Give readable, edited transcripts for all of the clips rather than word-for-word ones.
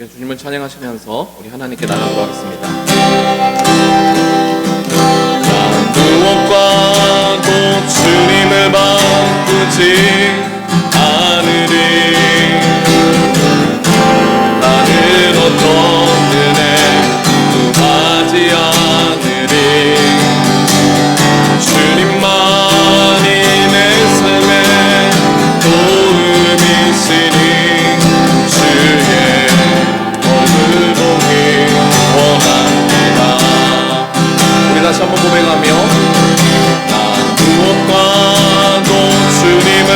주님을 찬양하시면서 우리 하나님께 나가도록 하겠습니다. 난 무엇과도 주님을 바꾸지 않으리. 나는 어떤 은혜 구하지 않으리. 주님만이 내 삶의 도움이시니 주의 얼굴 보기 원합니다. 우리 다시 한번 고백하며 난 무엇과도 주님을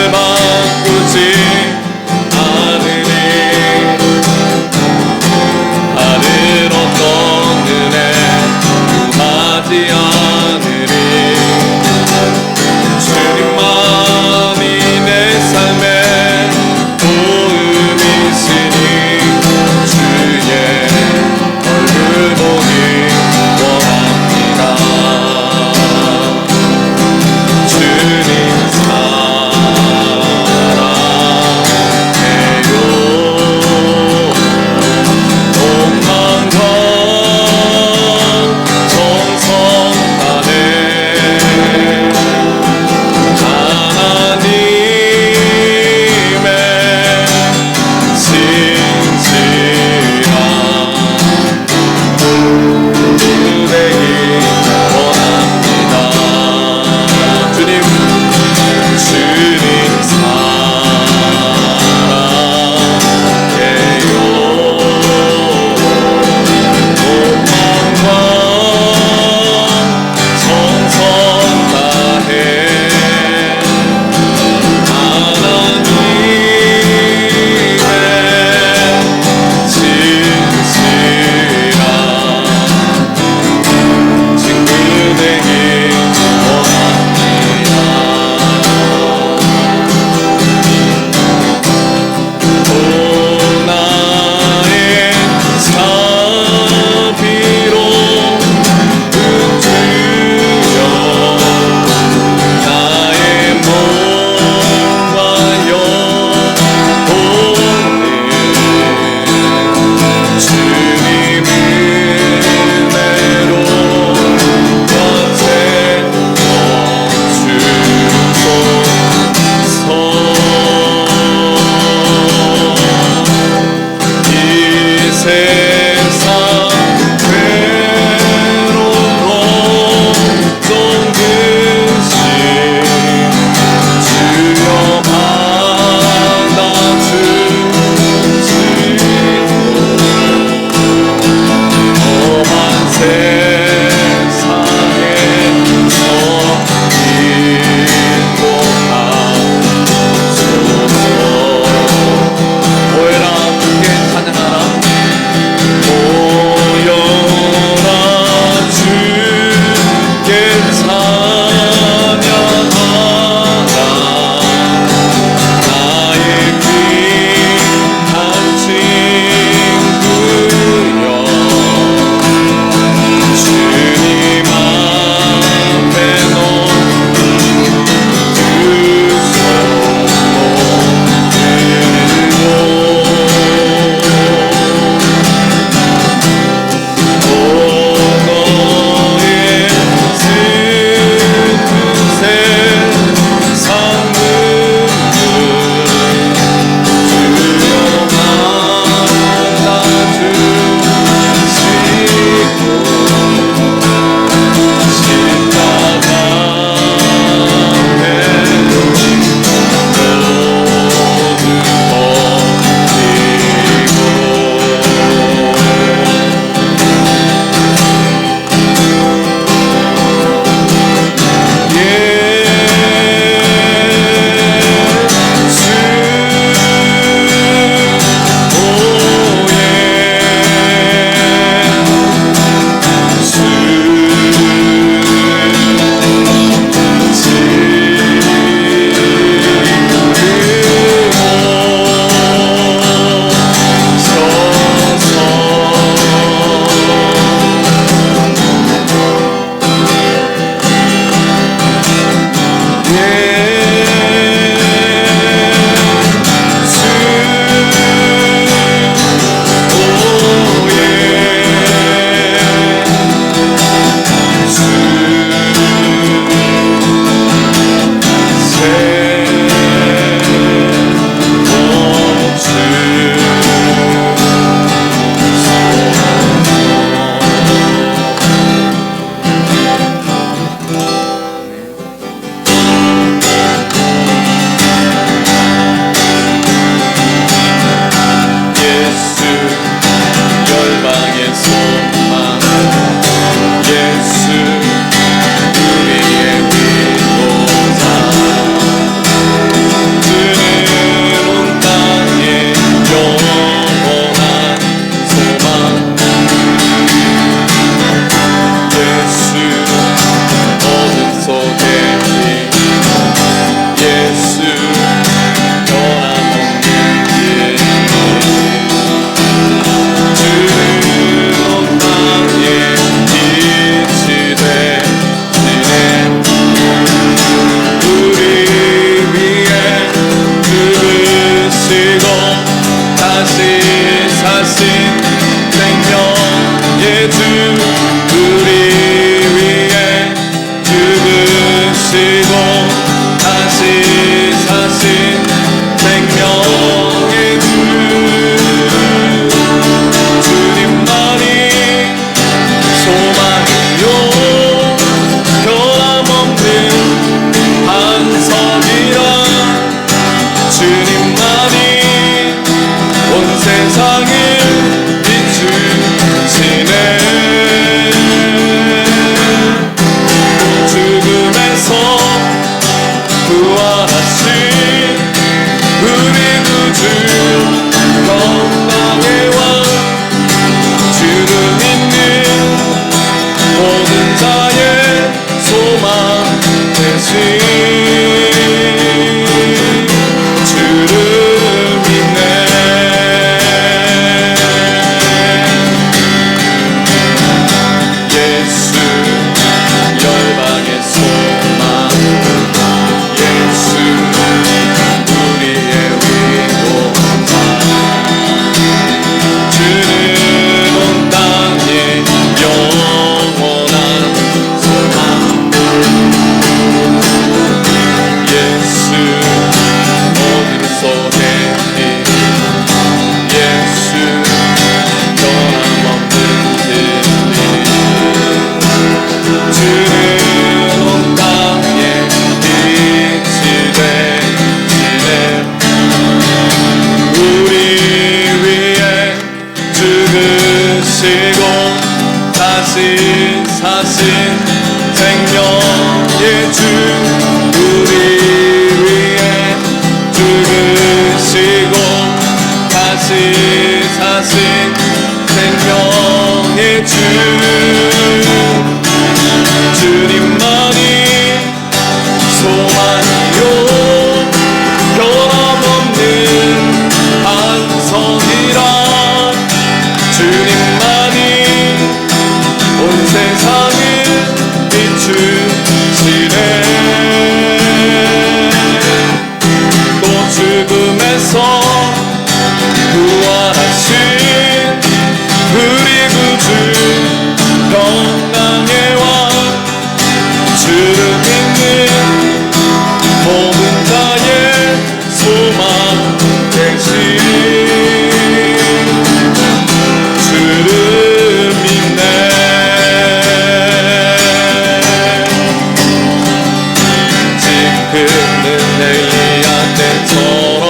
그는 엘리야 때처럼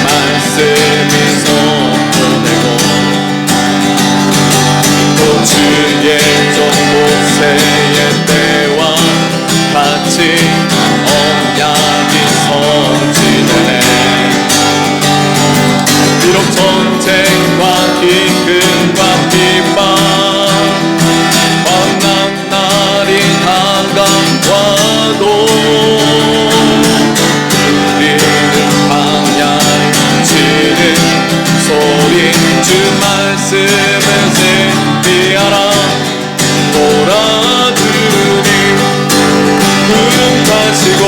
말씀이 선포되고 또 주의 종 모세의 때와 같이 언약이 성취되네. 비록 전쟁과 기근과 비방 환난 날이 다가와도 우리는 방향을 치는 소리 주 말씀을 신비하라. 몰아주니 구름 가시고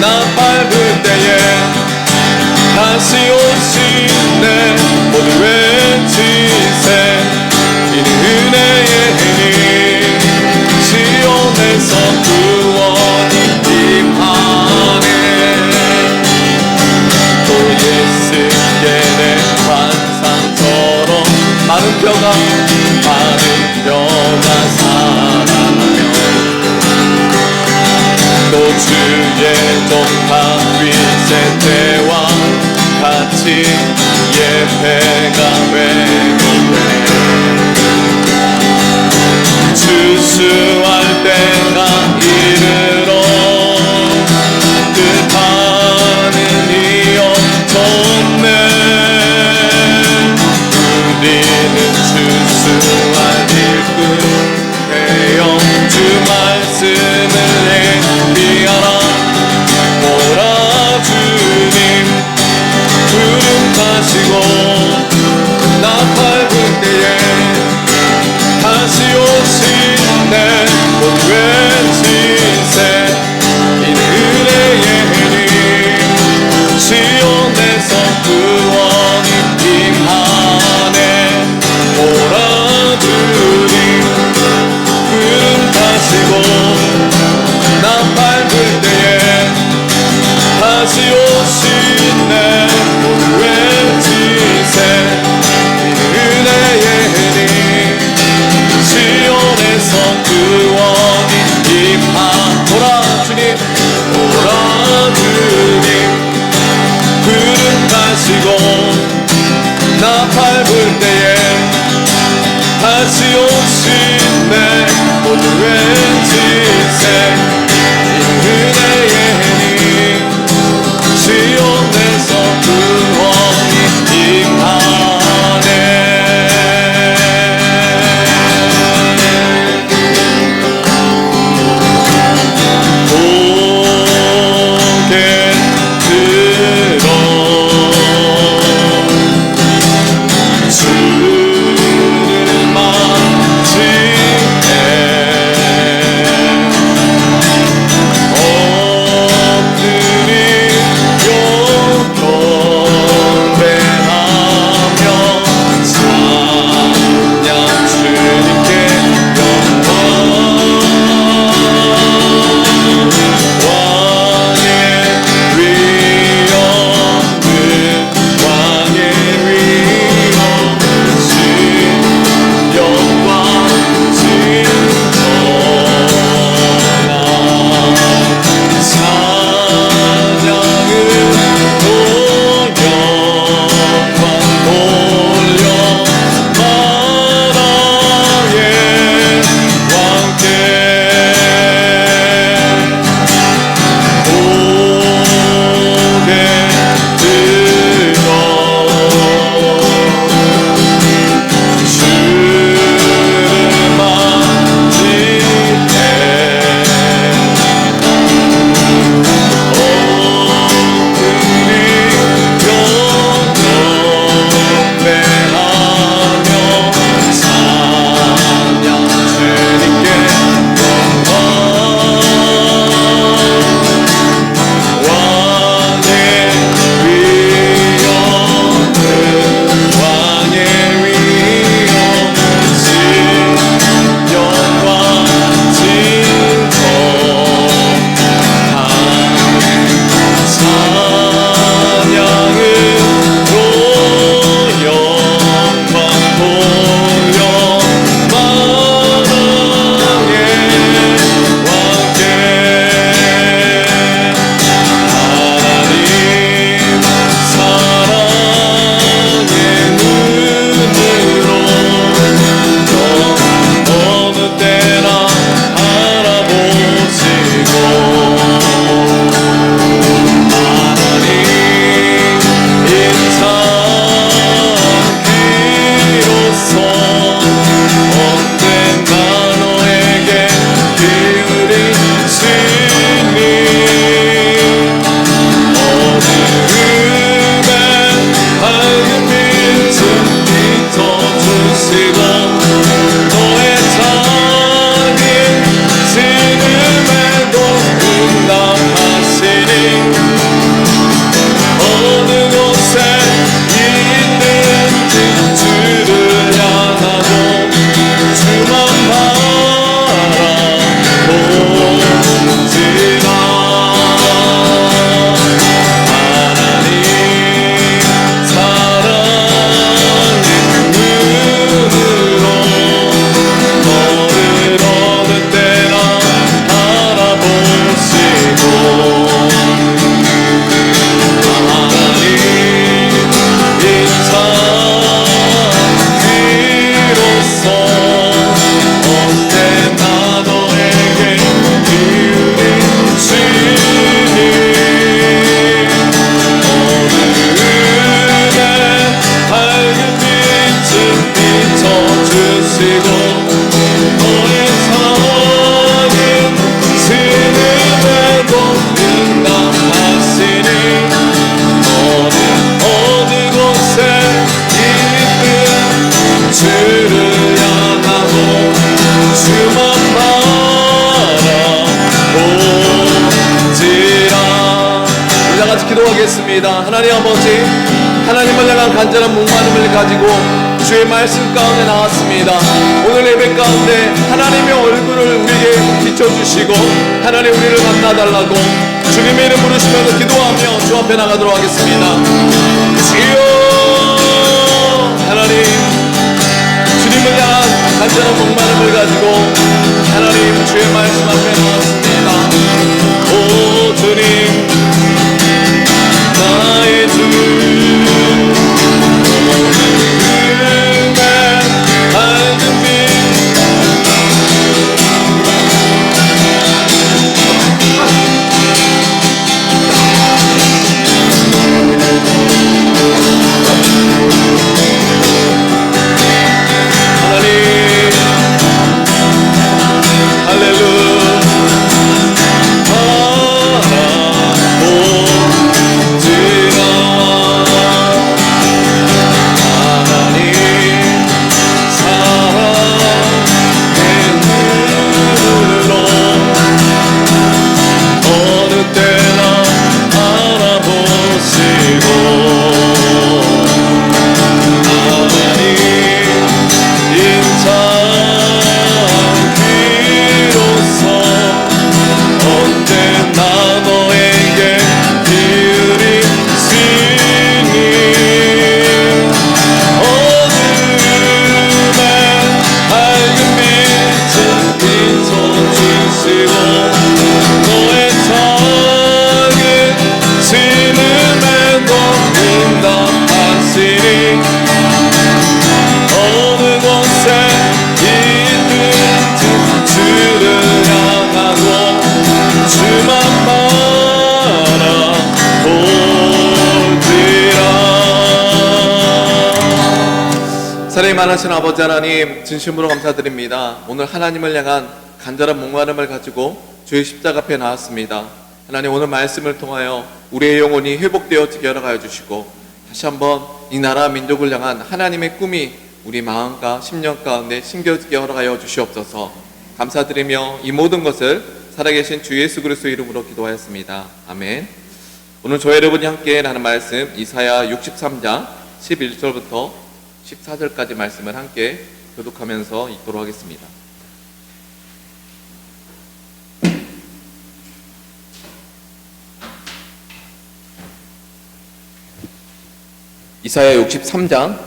나 밟을 때에 다시 오시네. 모두 외치세. 이는 은혜의 힘이 시온에서 구원이 임하네. 또 예수께의 환상처럼 마른 뼈가 살아나며 또 주의 종 다윗의 때와 같이 예배가 회복되네. 추수할 때가 이르러 뜻하는 이어졌네. 우리는 추수할 일꾼 되어 주 말씀을 예비하라. 몰아주님 구름 가시고 나 밟을 때에 다시 오시네. 모두 외치세. 이는 은혜의 힘 시온에서 구원이 임하네. 몰아주님 구름 가시고 나 밟을 때에 다시 오시네. 모두 외치세. 이는 은혜의 힘 시온에서 구원이 임하노라. 주님 몰아주님 구름 가시고 나 밟을 때에 다시 오시네. 모두 외치세. 이는 은혜의 힘 시온에서 구원이 임하네. 고개 들어 주를 맞이해 나왔습니다. 하나님 아버지, 하나님을 향한 간절한 목마름을 가지고 주의 말씀 가운데 나왔습니다. 오늘 예배 가운데 하나님의 얼굴을 우리에게 비춰주시고 하나님 우리를 만나달라고 주님의 이름 부르시면서 기도하며 주 앞에 나가도록 하겠습니다. 주여 하나님, 주님을 향한 간절한 목마름을 가지고 하나님 주의 말씀 앞에 나왔습니다. 오 주님, 나의 주 어둠의 밝은 빛 하나님 할렐루야 사랑이 많으신 아버지 하나님, 진심으로 감사드립니다. 오늘 하나님을 향한 간절한 목마름을 가지고 주의 십자가 앞에 나왔습니다. 하나님, 오늘 말씀을 통하여 우리의 영혼이 회복되어지게 허락하여 주시고 다시 한번 이 나라 민족을 향한 하나님의 꿈이 우리 마음과 심령 가운데 심겨지게 허락하여 주시옵소서. 감사드리며 이 모든 것을 살아계신 주 예수 그리스도의 이름으로 기도하였습니다. 아멘. 오늘 저와 여러분이 함께 나눈 말씀 이사야 63장 11절부터 14절까지 말씀을 함께 교독하면서 읽도록 하겠습니다. 이사야 63장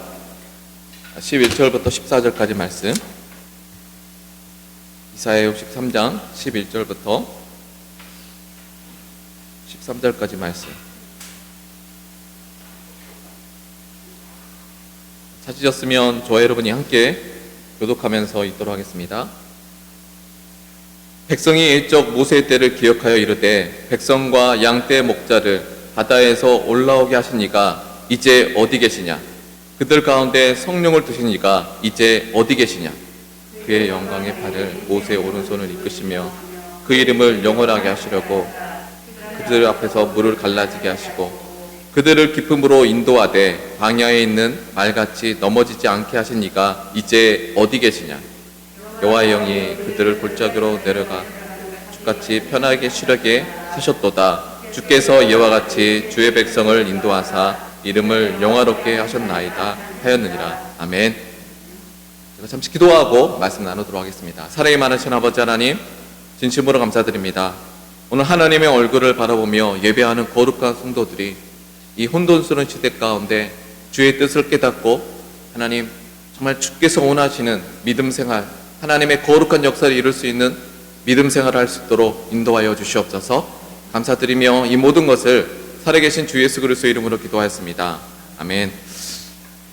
11절부터 14절까지 말씀. 이사야 63장 11절부터 13절까지 말씀. 찾으셨으면 저와 여러분이 함께 교독하면서 읽도록 하겠습니다. 백성이 일적 모세의 때를 기억하여 이르되 백성과 양떼 목자를 바다에서 올라오게 하신 이가 이제 어디 계시냐? 그들 가운데 성령을 두신 이가 이제 어디 계시냐? 그의 영광의 팔을 모세의 오른손을 이끄시며 그 이름을 영원하게 하시려고 그들 앞에서 물을 갈라지게 하시고 그들을 깊음으로 인도하되 광야에 있는 말같이 넘어지지 않게 하신 이가 이제 어디 계시냐? 여호와의 영이 그들을 골짜기로 내려가 주같이 편하게 쉬려게 하셨도다. 주께서 이와 같이 주의 백성을 인도하사 이름을 영화롭게 하셨나이다 하였느니라. 아멘. 제가 잠시 기도하고 말씀 나누도록 하겠습니다. 사랑이 많으신 아버지 하나님, 진심으로 감사드립니다. 오늘 하나님의 얼굴을 바라보며 예배하는 거룩한 성도들이 이 혼돈스러운 시대 가운데 주의 뜻을 깨닫고 하나님 정말 주께서 원하시는 믿음 생활, 하나님의 거룩한 역사를 이룰 수 있는 믿음 생활을 할 수 있도록 인도하여 주시옵소서. 감사드리며 이 모든 것을 살아계신 주 예수 그리스도의 이름으로 기도하였습니다. 아멘.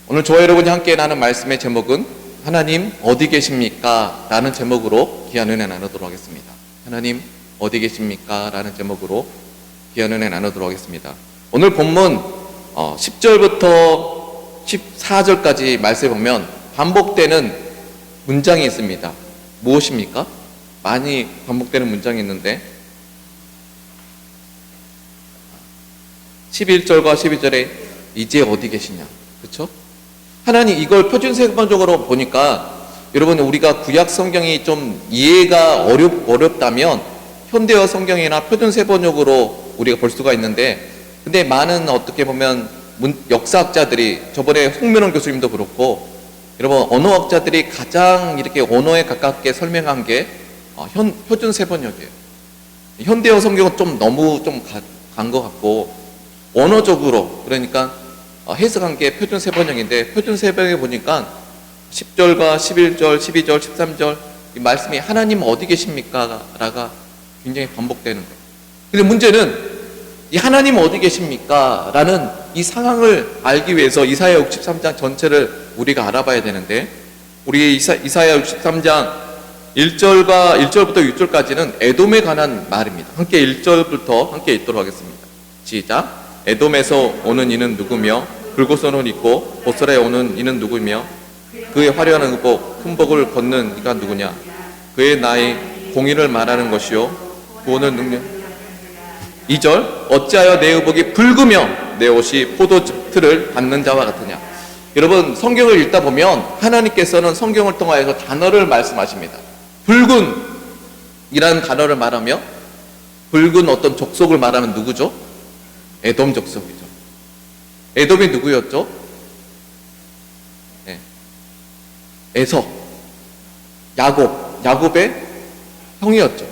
오늘 저와 여러분이 함께 나눈 말씀의 제목은 하나님 어디 계십니까? 라는 제목으로 귀한 은혜 나누도록 하겠습니다. 하나님 어디 계십니까? 라는 제목으로 귀한 은혜 나누도록 하겠습니다. 오늘 본문 10절부터 14절까지 말씀을 보면 반복되는 문장이 있습니다. 무엇입니까? 많이 반복되는 문장이 있는데 11절과 12절에 이제 어디 계시냐, 그렇죠? 하나님 이걸 표준세번적으로 보니까 여러분 우리가 구약 성경이 좀 이해가 어렵다면 현대어 성경이나 표준세번역으로 우리가 볼 수가 있는데 근데 많은 어떻게 보면 역사학자들이, 저번에 홍면원 교수님도 그렇고 여러분 언어학자들이 가장 이렇게 언어에 가깝게 설명한 게 표준 세번역이에요. 현대어 성경은 좀 너무 좀 간 것 같고, 언어적으로 그러니까 해석한 게 표준 세번역인데, 표준 세번역에 보니까 10절과 11절, 12절, 13절 이 말씀이 하나님 어디 계십니까? 라가 굉장히 반복되는 거예요. 근데 문제는 이 하나님 어디 계십니까? 라는 이 상황을 알기 위해서 이사야 63장 전체를 우리가 알아봐야 되는데, 우리 이사야 63장 1절부터 6절까지는 에돔에 관한 말입니다. 함께 1절부터 함께 읽도록 하겠습니다. 시작. 에돔에서 오는 이는 누구며 불고선을 입고 보스라에 오는 이는 누구며 그의 화려한 의복 큰 복을 걷는 이가 누구냐. 그의 나이 공의를 말하는 것이요 구원을 능력. 2절. 어찌하여 내 의복이 붉으며 내 옷이 포도틀을 받는 자와 같으냐. 여러분 성경을 읽다 보면 하나님께서는 성경을 통하여서 단어를 말씀하십니다. 붉은 이라는 단어를 말하며, 붉은 어떤 족속을 말하면 누구죠? 에돔 족속이죠. 에돔이 누구였죠? 네. 에서, 야곱의 형이었죠.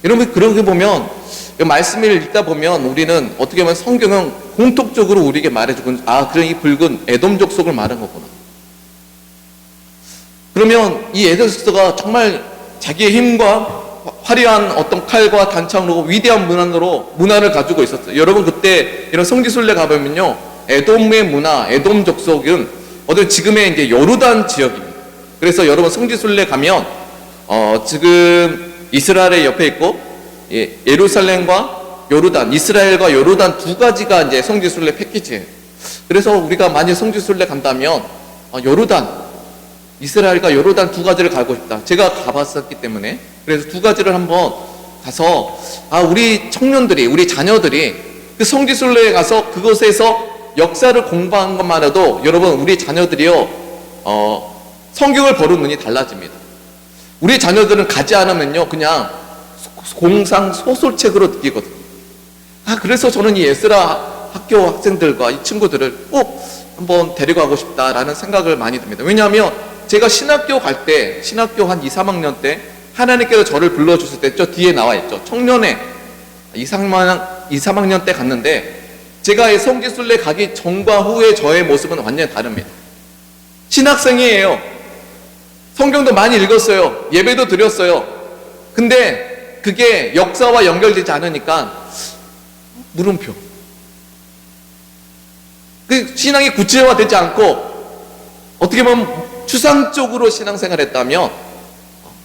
여러분 그렇게 보면 말씀을 읽다 보면 우리는 어떻게 보면 성경은 공통적으로 우리에게 말해주고, 그럼 이 붉은 에돔 족속을 말한 거구나. 그러면 이 에돔 족속가 정말 자기의 힘과 화려한 어떤 칼과 단창으로 위대한 문화를 가지고 있었어요. 여러분 그때 이런 성지순례 가보면요, 에돔의 문화, 에돔 족속은 지금의 이제 요르단 지역입니다. 그래서 여러분 성지순례 가면 지금 이스라엘의 옆에 있고, 예루살렘과 요르단, 이스라엘과 요르단 두 가지가 이제 성지순례 패키지예요. 그래서 우리가 만약 성지순례 간다면 요르단, 이스라엘과 요르단 두 가지를 가고 싶다. 제가 가봤었기 때문에. 그래서 두 가지를 한번 가서 우리 청년들이, 우리 자녀들이 그 성지순례에 가서 그곳에서 역사를 공부한 것만 해도 여러분 우리 자녀들이요 성경을 보는 눈이 달라집니다. 우리 자녀들은 가지 않으면요 그냥 공상 소설책으로 느끼거든요. 그래서 저는 이 에스라 학교 학생들과 이 친구들을 꼭 한번 데리고 가고 싶다라는 생각을 많이 듭니다. 왜냐하면 제가 신학교 갈 때, 신학교 한 2, 3학년 때 하나님께서 저를 불러주실 때 저 뒤에 나와 있죠. 청년회 2, 3학년 때 갔는데 제가 성지순례 가기 전과 후의 저의 모습은 완전히 다릅니다. 신학생이에요. 성경도 많이 읽었어요. 예배도 드렸어요. 근데 그게 역사와 연결되지 않으니까 물음표. 그 신앙이 구체화되지 않고 어떻게 보면 추상적으로 신앙생활 했다면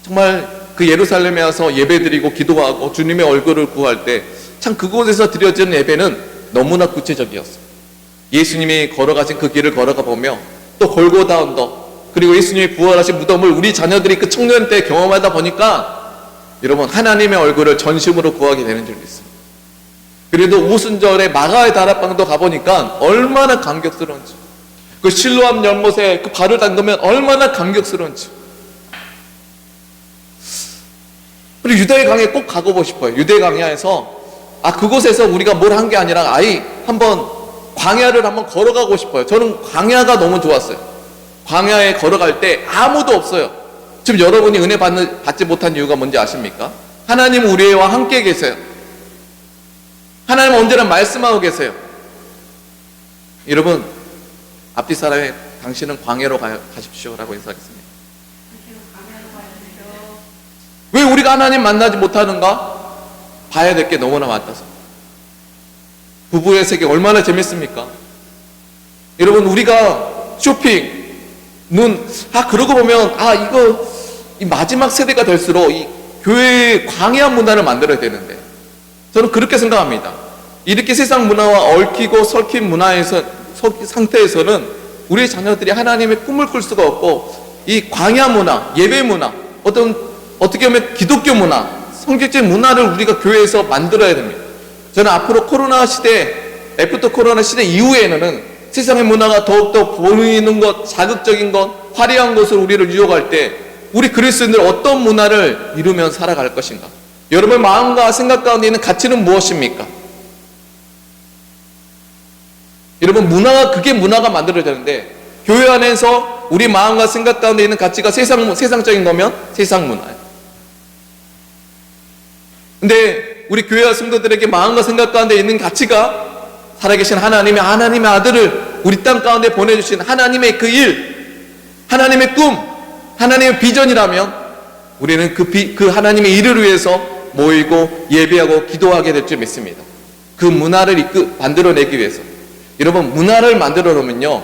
정말 그 예루살렘에 와서 예배드리고 기도하고 주님의 얼굴을 구할 때 참 그곳에서 드려지는 예배는 너무나 구체적이었어요. 예수님이 걸어가신 그 길을 걸어가 보며 또 골고다 언덕, 그리고 예수님이 부활하신 무덤을 우리 자녀들이 그 청년 때 경험하다 보니까 여러분 하나님의 얼굴을 전심으로 구하게 되는 줄도 있습니다. 그래도 오순절에 마가의 다락방도 가보니까 얼마나 감격스러운지, 그 실로암 연못에 그 발을 담그면 얼마나 감격스러운지. 그리고 유대 강에 꼭 가보고 싶어요. 유대 강야에서 그곳에서 우리가 뭘 한 게 아니라 한번 광야를 한번 걸어가고 싶어요. 저는 광야가 너무 좋았어요. 광야에 걸어갈 때 아무도 없어요. 지금 여러분이 은혜 받지 못한 이유가 뭔지 아십니까? 하나님은 우리와 함께 계세요. 하나님은 언제나 말씀하고 계세요. 여러분 앞뒤 사람에 당신은 광야로 가십시오 라고 인사하겠습니다. 왜 우리가 하나님 만나지 못하는가? 봐야 될 게 너무나 많아서. 부부의 세계 얼마나 재밌습니까? 여러분 우리가 쇼핑 그러고 보면 이거 이 마지막 세대가 될수록 이 교회의 광야 문화를 만들어야 되는데, 저는 그렇게 생각합니다. 이렇게 세상 문화와 얽히고 설킨 상태에서는 우리 자녀들이 하나님의 꿈을 꿀 수가 없고, 이 광야 문화, 예배 문화, 어떻게 보면 기독교 문화, 성경적인 문화를 우리가 교회에서 만들어야 됩니다. 저는 앞으로 코로나 시대, 애프터 코로나 시대 이후에는 세상의 문화가 더욱더 보이는 것, 자극적인 것, 화려한 것을 우리를 유혹할 때 우리 그리스도인들 어떤 문화를 이루며 살아갈 것인가? 여러분의 마음과 생각 가운데 있는 가치는 무엇입니까? 여러분, 그게 문화가 만들어지는데, 교회 안에서 우리 마음과 생각 가운데 있는 가치가 세상적인 거면 세상 문화예요. 근데 우리 교회와 성도들에게 마음과 생각 가운데 있는 가치가 살아계신 하나님의 아들을 우리 땅 가운데 보내주신 하나님의 그 일, 하나님의 꿈, 하나님의 비전이라면 우리는 그 하나님의 일을 위해서 모이고 예배하고 기도하게 될 줄 믿습니다. 그 문화를 만들어내기 위해서. 여러분, 문화를 만들어 놓으면요,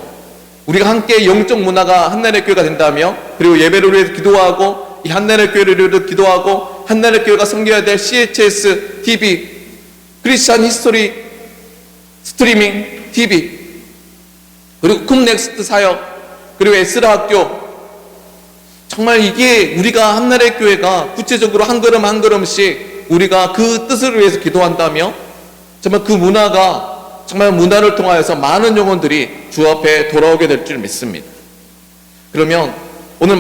우리가 함께 영적 문화가 한나라의 교회가 된다며, 그리고 예배를 위해서 기도하고, 이 한나라의 교회를 위해서 기도하고, 한나라의 교회가 섬겨야 될 CHS TV, 크리스찬 히스토리 스트리밍 TV, 그리고 쿰넥스트 사역, 그리고 에스라 학교, 정말 이게 우리가 한나라의 교회가 구체적으로 한 걸음 한 걸음씩 우리가 그 뜻을 위해서 기도한다며, 정말 그 문화가 정말 문화를 통하여서 많은 영혼들이 주 앞에 돌아오게 될 줄 믿습니다. 그러면 오늘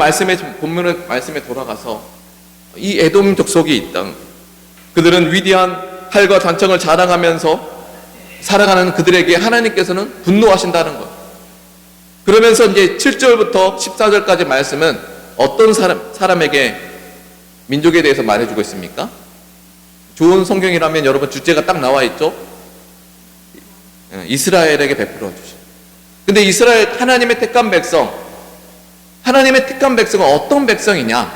본문의 말씀에 돌아가서 이 에돔 족속이 있다. 그들은 위대한 활과 단청을 자랑하면서 살아가는 그들에게 하나님께서는 분노하신다는 것. 그러면서 이제 7절부터 14절까지 말씀은 어떤 사람에게, 민족에 대해서 말해주고 있습니까? 좋은 성경이라면 여러분 주제가 딱 나와 있죠? 이스라엘에게 베풀어 주시. 근데 하나님의 택한 백성, 하나님의 택한 백성은 어떤 백성이냐?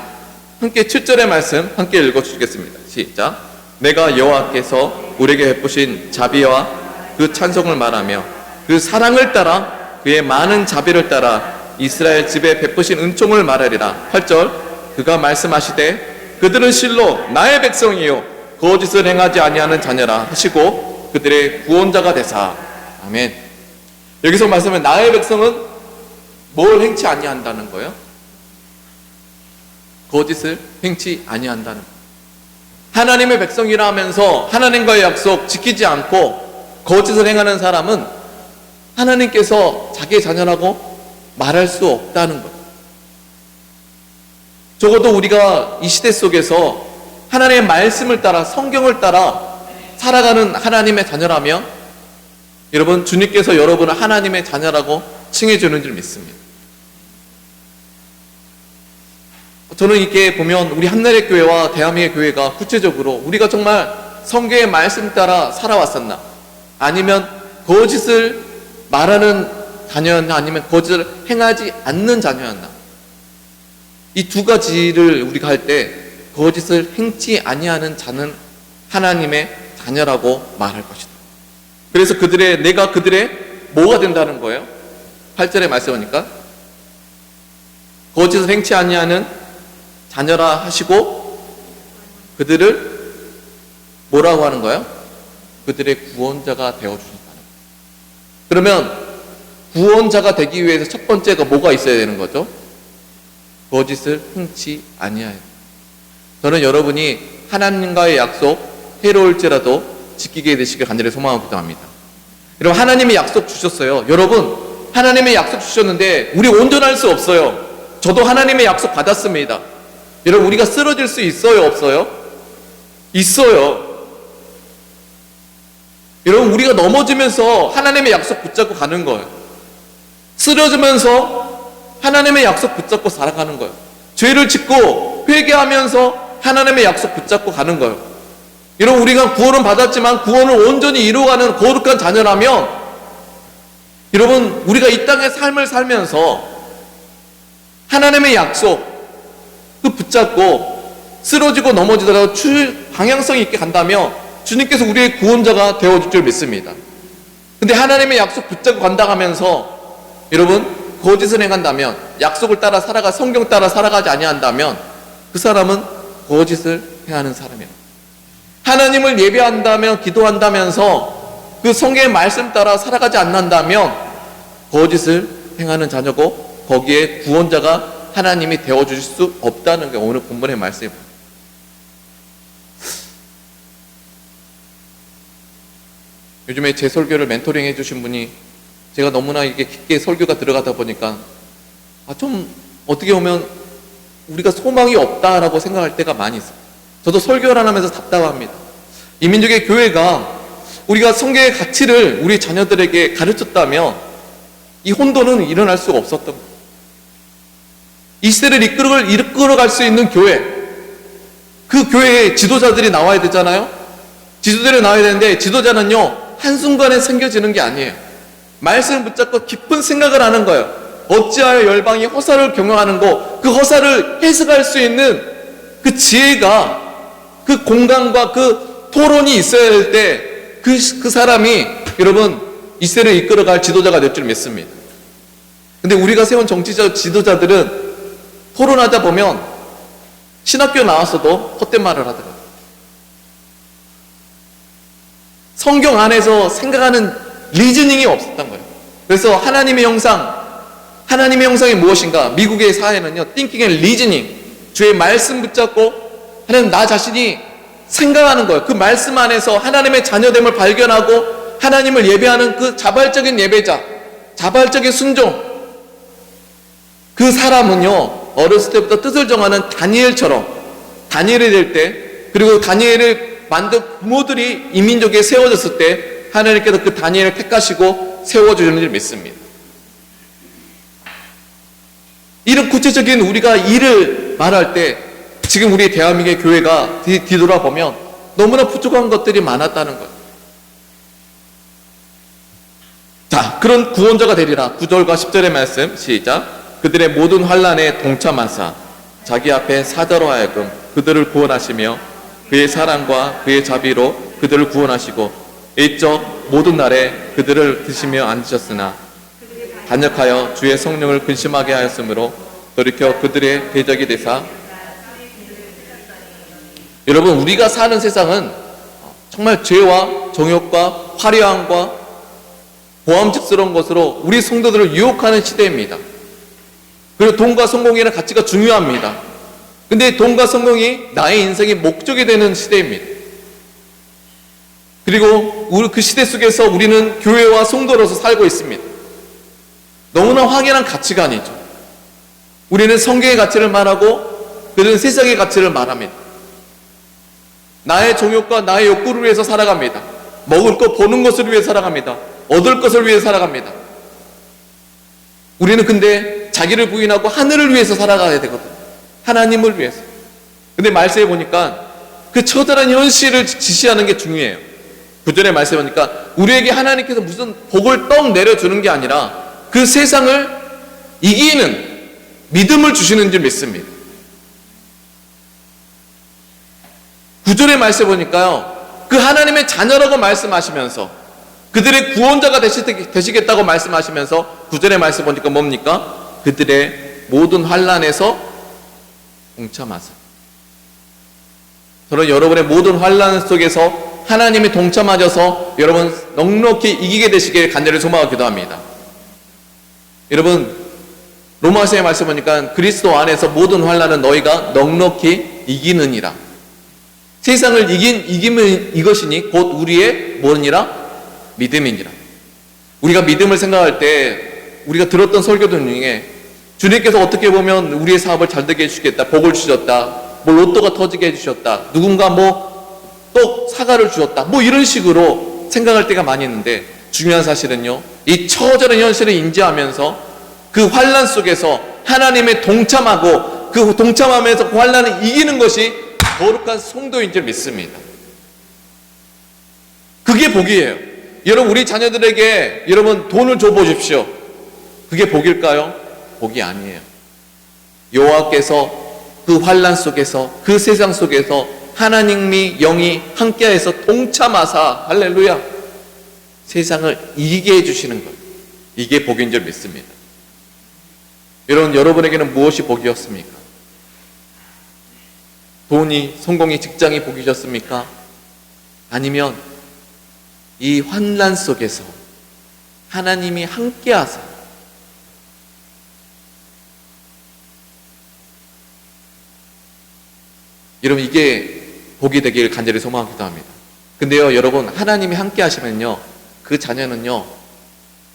함께 7절의 말씀 함께 읽어주시겠습니다. 시작. 내가 여호와께서 우리에게 베푸신 자비와 그 찬송을 말하며 그 사랑을 따라 그의 많은 자비를 따라 이스라엘 집에 베푸신 은총을 말하리라. 8절. 그가 말씀하시되 그들은 실로 나의 백성이요 거짓을 행하지 아니하는 자녀라 하시고 그들의 구원자가 되사. 아멘. 여기서 말씀은 나의 백성은 뭘 행치 아니한다는 거예요? 거짓을 행치 아니한다는 거예요. 하나님의 백성이라 하면서 하나님과의 약속 지키지 않고 거짓을 행하는 사람은 하나님께서 자기의 자녀라고 말할 수 없다는 거예요. 적어도 우리가 이 시대 속에서 하나님의 말씀을 따라, 성경을 따라 살아가는 하나님의 자녀라면 여러분, 주님께서 여러분을 하나님의 자녀라고 칭해주는 줄 믿습니다. 저는 이렇게 보면 우리 한나라의 교회와 대한민국의 교회가 구체적으로 우리가 정말 성경의 말씀 따라 살아왔었나, 아니면 거짓을 말하는 자녀였나, 아니면 거짓을 행하지 않는 자녀였나, 이 두 가지를 우리가 할 때 거짓을 행치 아니하는 자는 하나님의 자녀라고 말할 것이다. 그래서 내가 그들의 뭐가 된다는 거예요? 8절에 말씀하니까 거짓을 행치 아니하는 자녀라 하시고 그들을 뭐라고 하는 거예요? 그들의 구원자가 되어주신다는 거예요. 그러면 구원자가 되기 위해서 첫 번째가 뭐가 있어야 되는 거죠? 거짓을 행치 아니하여. 저는 여러분이 하나님과의 약속 해로울지라도 지키게 되시길 간절히 소망하고 기도합니다. 여러분, 하나님의 약속 주셨어요. 여러분, 하나님의 약속 주셨는데 우리 온전할 수 없어요. 저도 하나님의 약속 받았습니다. 여러분, 우리가 쓰러질 수 있어요, 없어요? 있어요. 여러분, 우리가 넘어지면서 하나님의 약속 붙잡고 가는 거예요. 쓰러지면서 하나님의 약속 붙잡고 살아가는 거예요. 죄를 짓고 회개하면서 하나님의 약속 붙잡고 가는 거예요. 여러분, 우리가 구원은 받았지만 구원을 온전히 이루어가는 거룩한 자녀라면, 여러분, 우리가 이 땅의 삶을 살면서 하나님의 약속 그 붙잡고 쓰러지고 넘어지더라도 방향성 있게 간다면 주님께서 우리의 구원자가 되어줄 줄 믿습니다. 근데 하나님의 약속 붙잡고 간다 하면서 여러분, 거짓을 행한다면, 약속을 따라 성경 따라 살아가지 아니한다면 그 사람은 거짓을 행하는 사람이에요. 하나님을 예배한다면, 기도한다면서 그 성경의 말씀 따라 살아가지 않는다면 거짓을 행하는 자녀고, 거기에 구원자가 하나님이 되어주실 수 없다는 게 오늘 본문의 말씀입니다. 요즘에 제 설교를 멘토링 해주신 분이, 제가 너무나 이게 깊게 설교가 들어가다 보니까 좀 어떻게 보면 우리가 소망이 없다라고 생각할 때가 많이 있어요. 저도 설교를 하면서 답답합니다. 이 민족의 교회가 우리가 성경의 가치를 우리 자녀들에게 가르쳤다면 이 혼돈은 일어날 수가 없었던 거예요. 이 시대를 이끌어갈 수 있는 교회, 그 교회에 지도자들이 나와야 되잖아요. 지도자들이 나와야 되는데 지도자는요 한순간에 생겨지는 게 아니에요. 말씀을 붙잡고 깊은 생각을 하는 거예요. 어찌하여 열방이 허사를 경영하는 거, 그 허사를 해석할 수 있는 그 지혜가, 그 공간과 그 토론이 있어야 될 때 그 사람이 여러분 이 시대를 이끌어갈 지도자가 될 줄 믿습니다. 근데 우리가 세운 정치적 지도자들은 토론하다 보면 신학교 나왔어도 헛된 말을 하더라고요. 성경 안에서 생각하는 리즈닝이 없었던 거예요. 그래서 하나님의 형상이 무엇인가? 미국의 사회는요, thinking and reasoning, 주의 말씀 붙잡고 하나님 나 자신이 생각하는 거예요. 그 말씀 안에서 하나님의 자녀됨을 발견하고 하나님을 예배하는 그 자발적인 예배자, 자발적인 순종. 그 사람은요, 어렸을 때부터 뜻을 정하는 다니엘처럼, 다니엘이 될 때, 그리고 다니엘을 만든 부모들이 이민족에 세워졌을 때 하나님께서 그 다니엘을 택하시고 세워주시는 줄 믿습니다. 이런 구체적인 우리가 일을 말할 때 지금 우리 대한민국의 교회가 뒤돌아보면 너무나 부족한 것들이 많았다는 거예요. 자, 그런 구원자가 되리라. 9절과 10절의 말씀 시작. 그들의 모든 환난에 동참하사 자기 앞에 사자로 하여금 그들을 구원하시며 그의 사랑과 그의 자비로 그들을 구원하시고 일적 모든 날에 그들을 드시며 앉으셨으나 단역하여 주의 성령을 근심하게 하였으므로 돌이켜 그들의 대적이 되사. 여러분, 우리가 사는 세상은 정말 죄와 정욕과 화려함과 보암직스러운 것으로 우리 성도들을 유혹하는 시대입니다. 그리고 돈과 성공이라는 가치가 중요합니다. 근데 돈과 성공이 나의 인생의 목적이 되는 시대입니다. 그리고 우리 그 시대 속에서 우리는 교회와 성도로서 살고 있습니다. 너무나 확연한 가치관이죠. 우리는 성경의 가치를 말하고 그들은 세상의 가치를 말합니다. 나의 정욕과 나의 욕구를 위해서 살아갑니다. 먹을 것, 보는 것을 위해 살아갑니다. 얻을 것을 위해 살아갑니다. 우리는 근데 자기를 부인하고 하늘을 위해서 살아가야 되거든요. 하나님을 위해서. 근데 말씀해 보니까 그 처절한 현실을 지시하는 게 중요해요. 9절의 말씀해 보니까 우리에게 하나님께서 무슨 복을 떡 내려주는 게 아니라 그 세상을 이기는 믿음을 주시는 줄 믿습니다. 9절의 말씀해 보니까요, 그 하나님의 자녀라고 말씀하시면서 그들의 구원자가 되시겠다고 말씀하시면서 9절의 말씀 보니까 뭡니까? 그들의 모든 환난에서 동참하세요. 저는 여러분의 모든 환난 속에서 하나님이 동참하셔서 여러분 넉넉히 이기게 되시길 간절히 소망하고 기도합니다. 여러분, 로마서의 말씀 보니까 그리스도 안에서 모든 환난은 너희가 넉넉히 이기느니라. 세상을 이기면 이것이니 곧 우리의 뭐니라? 믿음이니라. 우리가 믿음을 생각할 때 우리가 들었던 설교들 중에 주님께서 어떻게 보면 우리의 사업을 잘 되게 해주시겠다, 복을 주셨다, 뭐 로또가 터지게 해주셨다, 누군가 뭐 또 사과를 주었다, 뭐 이런 식으로 생각할 때가 많이 있는데 중요한 사실은요, 이 처절한 현실을 인지하면서 그 환난 속에서 하나님의 동참하고 그 동참하면서 그 환난을 이기는 것이 거룩한 성도인 줄 믿습니다. 그게 복이에요. 여러분, 우리 자녀들에게 여러분 돈을 줘보십시오. 그게 복일까요? 복이 아니에요. 여호와께서 그 환난 속에서 그 세상 속에서 하나님이 영이 함께해서 동참하사 할렐루야 세상을 이기게 해주시는 거예요. 이게 복인 줄 믿습니다. 여러분, 여러분에게는 무엇이 복이었습니까? 돈이, 성공이, 직장이 복이셨습니까? 아니면 이 환난 속에서 하나님이 함께 하세요. 여러분, 이게 복이 되길 간절히 소망하기도 합니다. 근데요, 여러분, 하나님이 함께 하시면요, 그 자녀는요,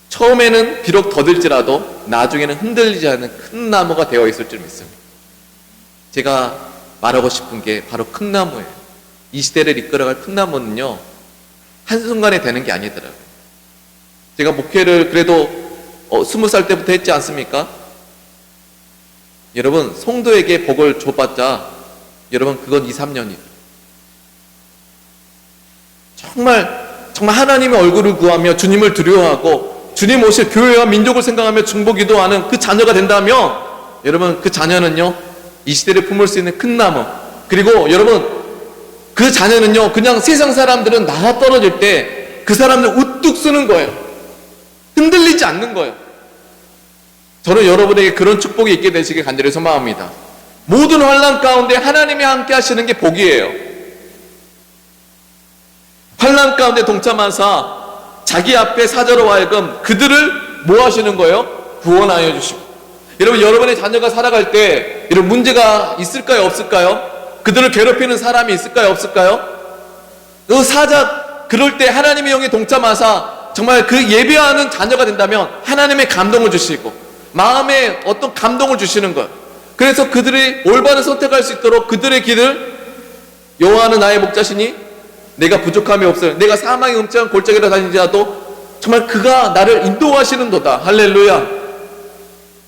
처음에는 비록 더딜지라도 나중에는 흔들리지 않는 큰 나무가 되어 있을 줄 믿습니다. 제가 말하고 싶은 게 바로 큰 나무예요. 이 시대를 이끌어갈 큰 나무는요, 한순간에 되는 게 아니더라고요. 제가 목회를 그래도 20살 때부터 했지 않습니까? 여러분, 성도에게 복을 줘봤자 여러분 그건 2, 3년이에요. 정말 하나님의 얼굴을 구하며 주님을 두려워하고 주님 오실 교회와 민족을 생각하며 중보기도하는 그 자녀가 된다면 여러분 그 자녀는요 이 시대를 품을 수 있는 큰 나무, 그리고 여러분 그 자녀는요 그냥 세상 사람들은 나가 떨어질 때 그 사람들 우뚝 쓰는 거예요. 흔들리지 않는 거예요. 저는 여러분에게 그런 축복이 있게 되시길 간절히 소망합니다. 모든 환난 가운데 하나님이 함께 하시는 게 복이에요. 환난 가운데 동참하사 자기 앞에 사자로 하여금 그들을 뭐 하시는 거예요? 구원하여 주시고. 여러분, 여러분의 자녀가 살아갈 때 이런 문제가 있을까요? 없을까요? 그들을 괴롭히는 사람이 있을까요? 없을까요? 그 사자, 그럴 때 하나님의 영이 동참하사 정말 그 예배하는 자녀가 된다면 하나님의 감동을 주시고 마음에 어떤 감동을 주시는 거예요. 그래서 그들이 올바른 선택할 수 있도록 그들의 길을 여호와는 나의 목자시니 내가 부족함이 없어요. 내가 사망의 음침한 골짜기로 다니지라도 정말 그가 나를 인도하시는도다. 할렐루야.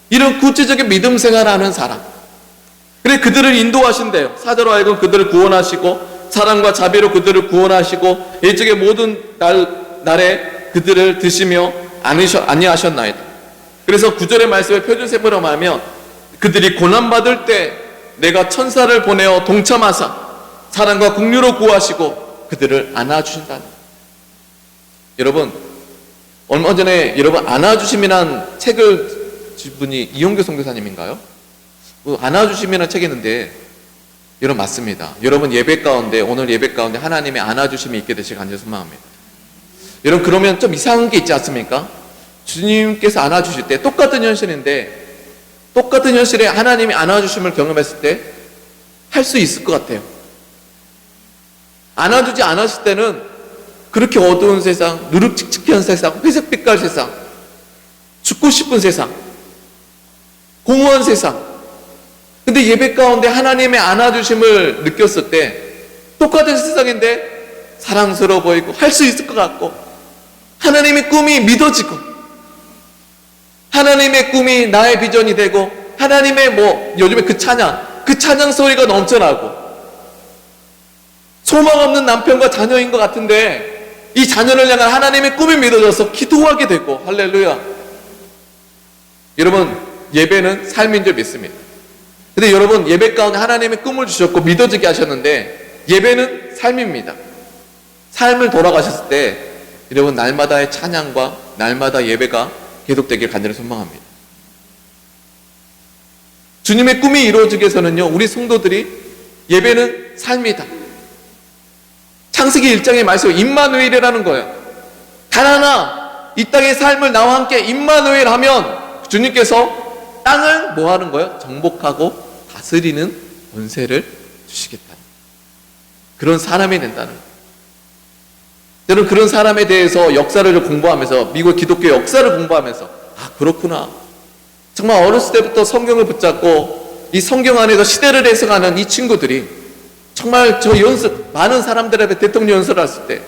이런 구체적인 믿음 생활하는 사람. 그래 그들을 인도하신대요. 사자로 하여금 그들을 구원하시고 사랑과 자비로 그들을 구원하시고 일적의 모든 날에 그들을 드시며 안위하셨나이다. 그래서 9절의 말씀을 표준세모로 말하면 그들이 고난받을 때 내가 천사를 보내어 동참하사 사랑과 긍휼로 구하시고 그들을 안아주신다는. 여러분, 얼마 전에 여러분 안아주심이란 책을 준 분이 이용규 선교사님인가요? 안아주심이라는 책이 있는데 여러분 맞습니다. 여러분 예배 가운데, 오늘 예배 가운데 하나님의 안아주심이 있게 되시길 간절히 소망합니다. 여러분 그러면 좀 이상한 게 있지 않습니까? 주님께서 안아주실 때 똑같은 현실인데 똑같은 현실에 하나님이 안아주심을 경험했을 때 할 수 있을 것 같아요. 안아주지 않았을 때는 그렇게 어두운 세상, 누룩칙칙한 세상, 회색빛깔 세상, 죽고 싶은 세상, 공허한 세상. 근데 예배 가운데 하나님의 안아주심을 느꼈을 때 똑같은 세상인데 사랑스러워 보이고 할 수 있을 것 같고 하나님의 꿈이 믿어지고 하나님의 꿈이 나의 비전이 되고 하나님의 요즘에 그 찬양 소리가 넘쳐나고 소망 없는 남편과 자녀인 것 같은데 이 자녀를 향한 하나님의 꿈이 믿어져서 기도하게 되고 할렐루야. 여러분 예배는 삶인 줄 믿습니다. 근데 여러분 예배 가운데 하나님의 꿈을 주셨고 믿어지게 하셨는데 예배는 삶입니다. 삶을 돌아가셨을 때 여러분 날마다의 찬양과 날마다 예배가 계속되길 간절히 소망합니다. 주님의 꿈이 이루어지기 위해서는요 우리 성도들이 예배는 삶이다. 창세기 1장의 말씀 임마누엘이라는 거예요. 단 하나 이 땅의 삶을 나와 함께 임마누엘 하면 주님께서 땅을 뭐 하는 거예요? 정복하고 다스리는 권세를 주시겠다. 그런 사람이 된다는 거예요. 저는 그런 사람에 대해서 역사를 공부하면서 미국 기독교 역사를 공부하면서 그렇구나. 정말 어렸을 때부터 성경을 붙잡고 이 성경 안에서 시대를 해석하는 이 친구들이 정말 많은 사람들 앞에 대통령 연설을 했을 때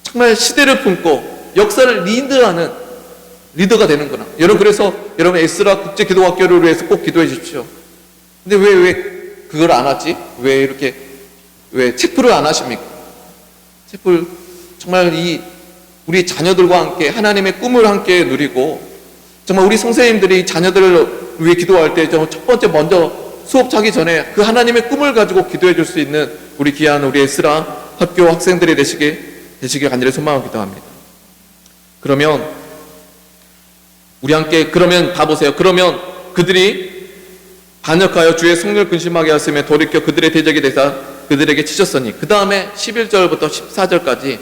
정말 시대를 품고 역사를 리드하는 리더가 되는구나. 여러분 그래서 여러분 에스라 국제기도학교를 위해서 꼭 기도해 주십시오. 근데 왜 그걸 안 하지? 왜 채플을 안 하십니까? 채플 정말 우리 자녀들과 함께 하나님의 꿈을 함께 누리고 정말 우리 선생님들이 자녀들을 위해 기도할 때 첫 번째 먼저 수업 자기 전에 그 하나님의 꿈을 가지고 기도해 줄 수 있는 우리 귀한 우리 에스라 학교 학생들이 되시길 간절히 소망하고 기도합니다. 그러면 우리 함께 그러면 봐보세요. 그러면 그들이 반역하여 주의 성령을 근심하게 하였으며 돌이켜 그들의 대적이 되사 그들에게 치셨으니 그 다음에 11절부터 14절까지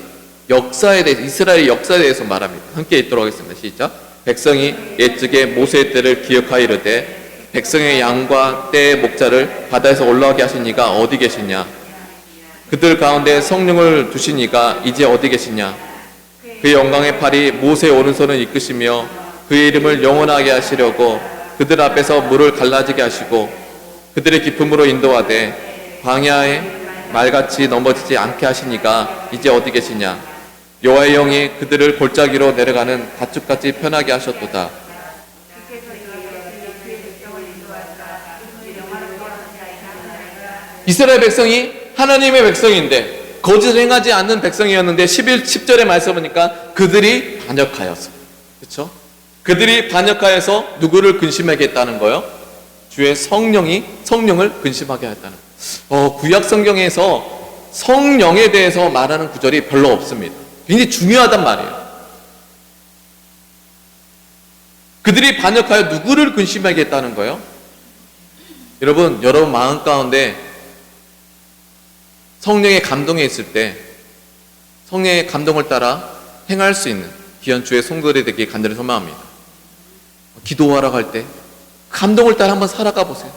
역사에 대해서 이스라엘의 역사에 대해서 말합니다. 함께 읽도록 하겠습니다. 시작. 백성이 옛적에 모세의 때를 기억하여 이르되 백성의 양과 떼의 목자를 바다에서 올라오게 하신 이가 어디 계시냐? 그들 가운데 성령을 두신 이가 이제 어디 계시냐? 그 영광의 팔이 모세의 오른손을 이끄시며 그의 이름을 영원하게 하시려고 그들 앞에서 물을 갈라지게 하시고 그들의 기쁨으로 인도하되 광야에 말같이 넘어지지 않게 하시니가 이제 어디 계시냐? 여호와의 영이 그들을 골짜기로 내려가는 가축같이 편하게 하셨도다. 이스라엘 백성이 하나님의 백성인데 거짓을 행하지 않는 백성이었는데 10절의 말씀 보니까 그들이 반역하였어. 그렇죠? 그들이 반역하여서 누구를 근심하게 했다는 거예요? 주의 성령을 근심하게 했다는 거예요. 구약 성경에서 성령에 대해서 말하는 구절이 별로 없습니다. 굉장히 중요하단 말이에요. 그들이 반역하여 누구를 근심하게 했다는 거예요? 여러분 마음 가운데 성령의 감동에 있을 때 성령의 감동을 따라 행할 수 있는 귀한 주의 성도들이 되길 간절히 소망합니다. 기도하러 갈 때 감동을 따라 한번 살아가 보세요.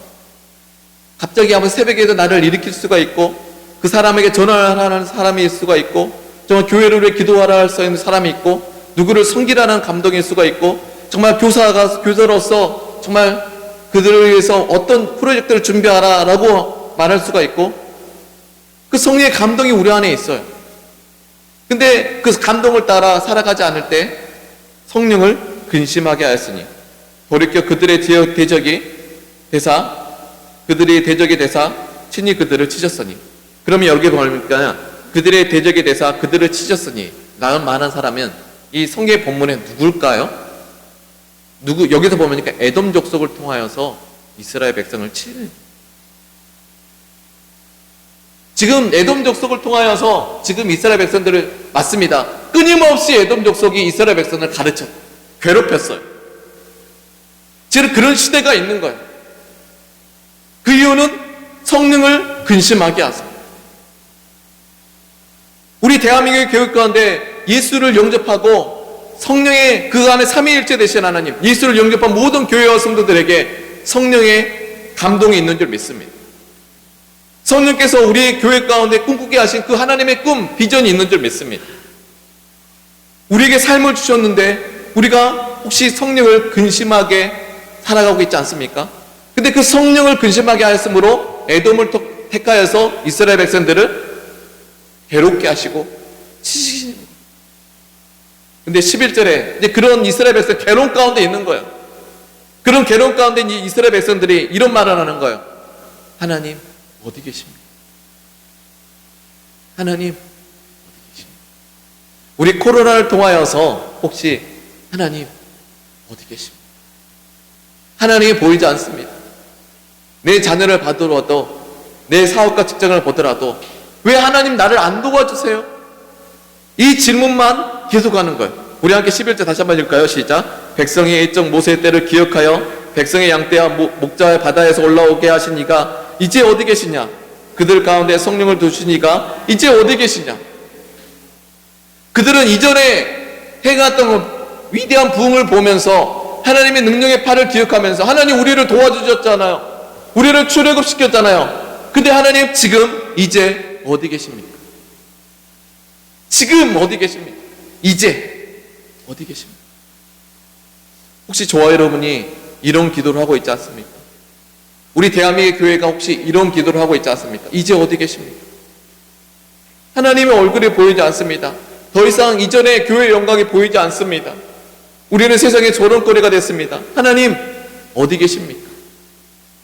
갑자기 한번 새벽에도 나를 일으킬 수가 있고 그 사람에게 전화를 하는 사람일 수가 있고 정말 교회를 위해 기도하라 할 수 있는 사람이 있고 누구를 섬기라는 감동일 수가 있고 정말 교사로서 정말 그들을 위해서 어떤 프로젝트를 준비하라라고 말할 수가 있고 그 성령의 감동이 우리 안에 있어요. 근데 그 감동을 따라 살아가지 않을 때 성령을 근심하게 하였으니 돌이켜 그들의 대적이 되사 친히 그들을 치셨으니. 그러면 여기 보니까 그들의 대적이 되사 그들을 치셨으니 라는 말한 사람은 이 성경 본문에 누굴까요? 여기서 보니까 에돔 족속을 통하여서 이스라엘 백성을 치는. 지금 에돔 족속을 통하여서 지금 이스라엘 백성들을 맞습니다. 끊임없이 에돔 족속이 이스라엘 백성을 괴롭혔어요. 지금 그런 시대가 있는 거예요. 그 이유는 성령을 근심하게 하세요. 우리 대한민국의 교육 가운데 예수를 영접하고 성령의 그 안에 삼위일체 되신 하나님, 예수를 영접한 모든 교회와 성도들에게 성령의 감동이 있는 줄 믿습니다. 성령께서 우리 교회 가운데 꿈꾸게 하신 그 하나님의 꿈, 비전이 있는 줄 믿습니다. 우리에게 삶을 주셨는데 우리가 혹시 성령을 근심하게 살아가고 있지 않습니까? 근데 그 성령을 근심하게 하였으므로 에돔을 택하여서 이스라엘 백성들을 괴롭게 하시고 치시는 거예요. 근데 11절에 이제 그런 이스라엘 백성 괴로움 가운데 있는 거예요. 그런 괴로움 가운데 이 이스라엘 백성들이 이런 말을 하는 거예요. 하나님 어디 계십니까? 하나님 어디 계십니까? 우리 코로나를 통하여서 혹시 하나님 어디 계십니까? 하나님이 보이지 않습니다. 내 자녀를 받으러도 내 사업과 직장을 보더라도 왜 하나님 나를 안 도와주세요? 이 질문만 계속하는 거예요. 우리 함께 11절 다시 한번 읽을까요? 시작. 백성의 일정 모세의 때를 기억하여 백성의 양떼와 목자의 바다에서 올라오게 하신 이가 이제 어디 계시냐? 그들 가운데 성령을 두신 이가 이제 어디 계시냐? 그들은 이전에 행했던 위대한 부흥을 보면서 하나님의 능력의 팔을 기억하면서 하나님 우리를 도와주셨잖아요. 우리를 출애굽시켰잖아요. 근데 하나님 지금 이제 어디 계십니까? 지금 어디 계십니까? 이제 어디 계십니까? 혹시 저와 여러분이 이런 기도를 하고 있지 않습니까? 우리 대한민국 교회가 혹시 이런 기도를 하고 있지 않습니까? 이제 어디 계십니까? 하나님의 얼굴이 보이지 않습니다. 더 이상 이전의 교회의 영광이 보이지 않습니다. 우리는 세상의 조롱거리가 됐습니다. 하나님 어디 계십니까?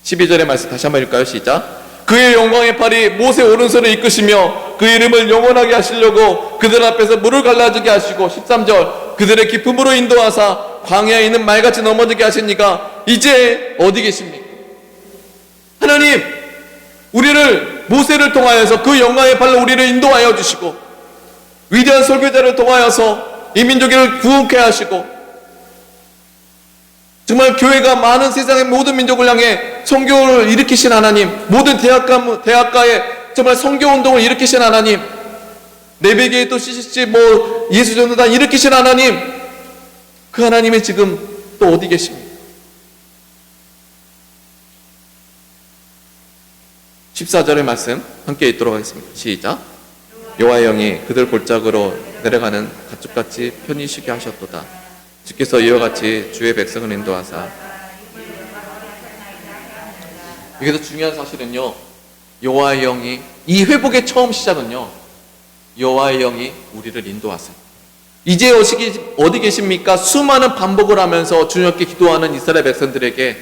12절의 말씀 다시 한번 읽을까요? 시작. 그의 영광의 팔이 모세 오른손을 이끄시며 그 이름을 영원하게 하시려고 그들 앞에서 물을 갈라지게 하시고 13절 그들의 기쁨으로 인도하사 광야에 있는 말같이 넘어지게 하시니까 이제 어디 계십니까? 하나님 우리를 모세를 통하여서 그 영광의 팔로 우리를 인도하여 주시고 위대한 설교자를 통하여서 이 민족을 구원케 하시고 정말 교회가 많은 세상의 모든 민족을 향해 선교를 일으키신 하나님, 모든 대학가에 정말 선교운동을 일으키신 하나님, 내베개에 또 CCC 예수전도단 일으키신 하나님, 그 하나님이 지금 또 어디 계십니까? 14절의 말씀 함께 읽도록 하겠습니다. 시작. 여호와의 영이 그들 골짜기로 내려가는 가축같이 편히 쉬게 하셨도다. 주께서 이와 같이 주의 백성을 인도하사. 여기서 중요한 사실은요, 여호와의 영이 이 회복의 처음 시작은요, 여호와의 영이 우리를 인도하세요. 이제 어디 계십니까? 수많은 반복을 하면서 주님께 기도하는 이스라엘 백성들에게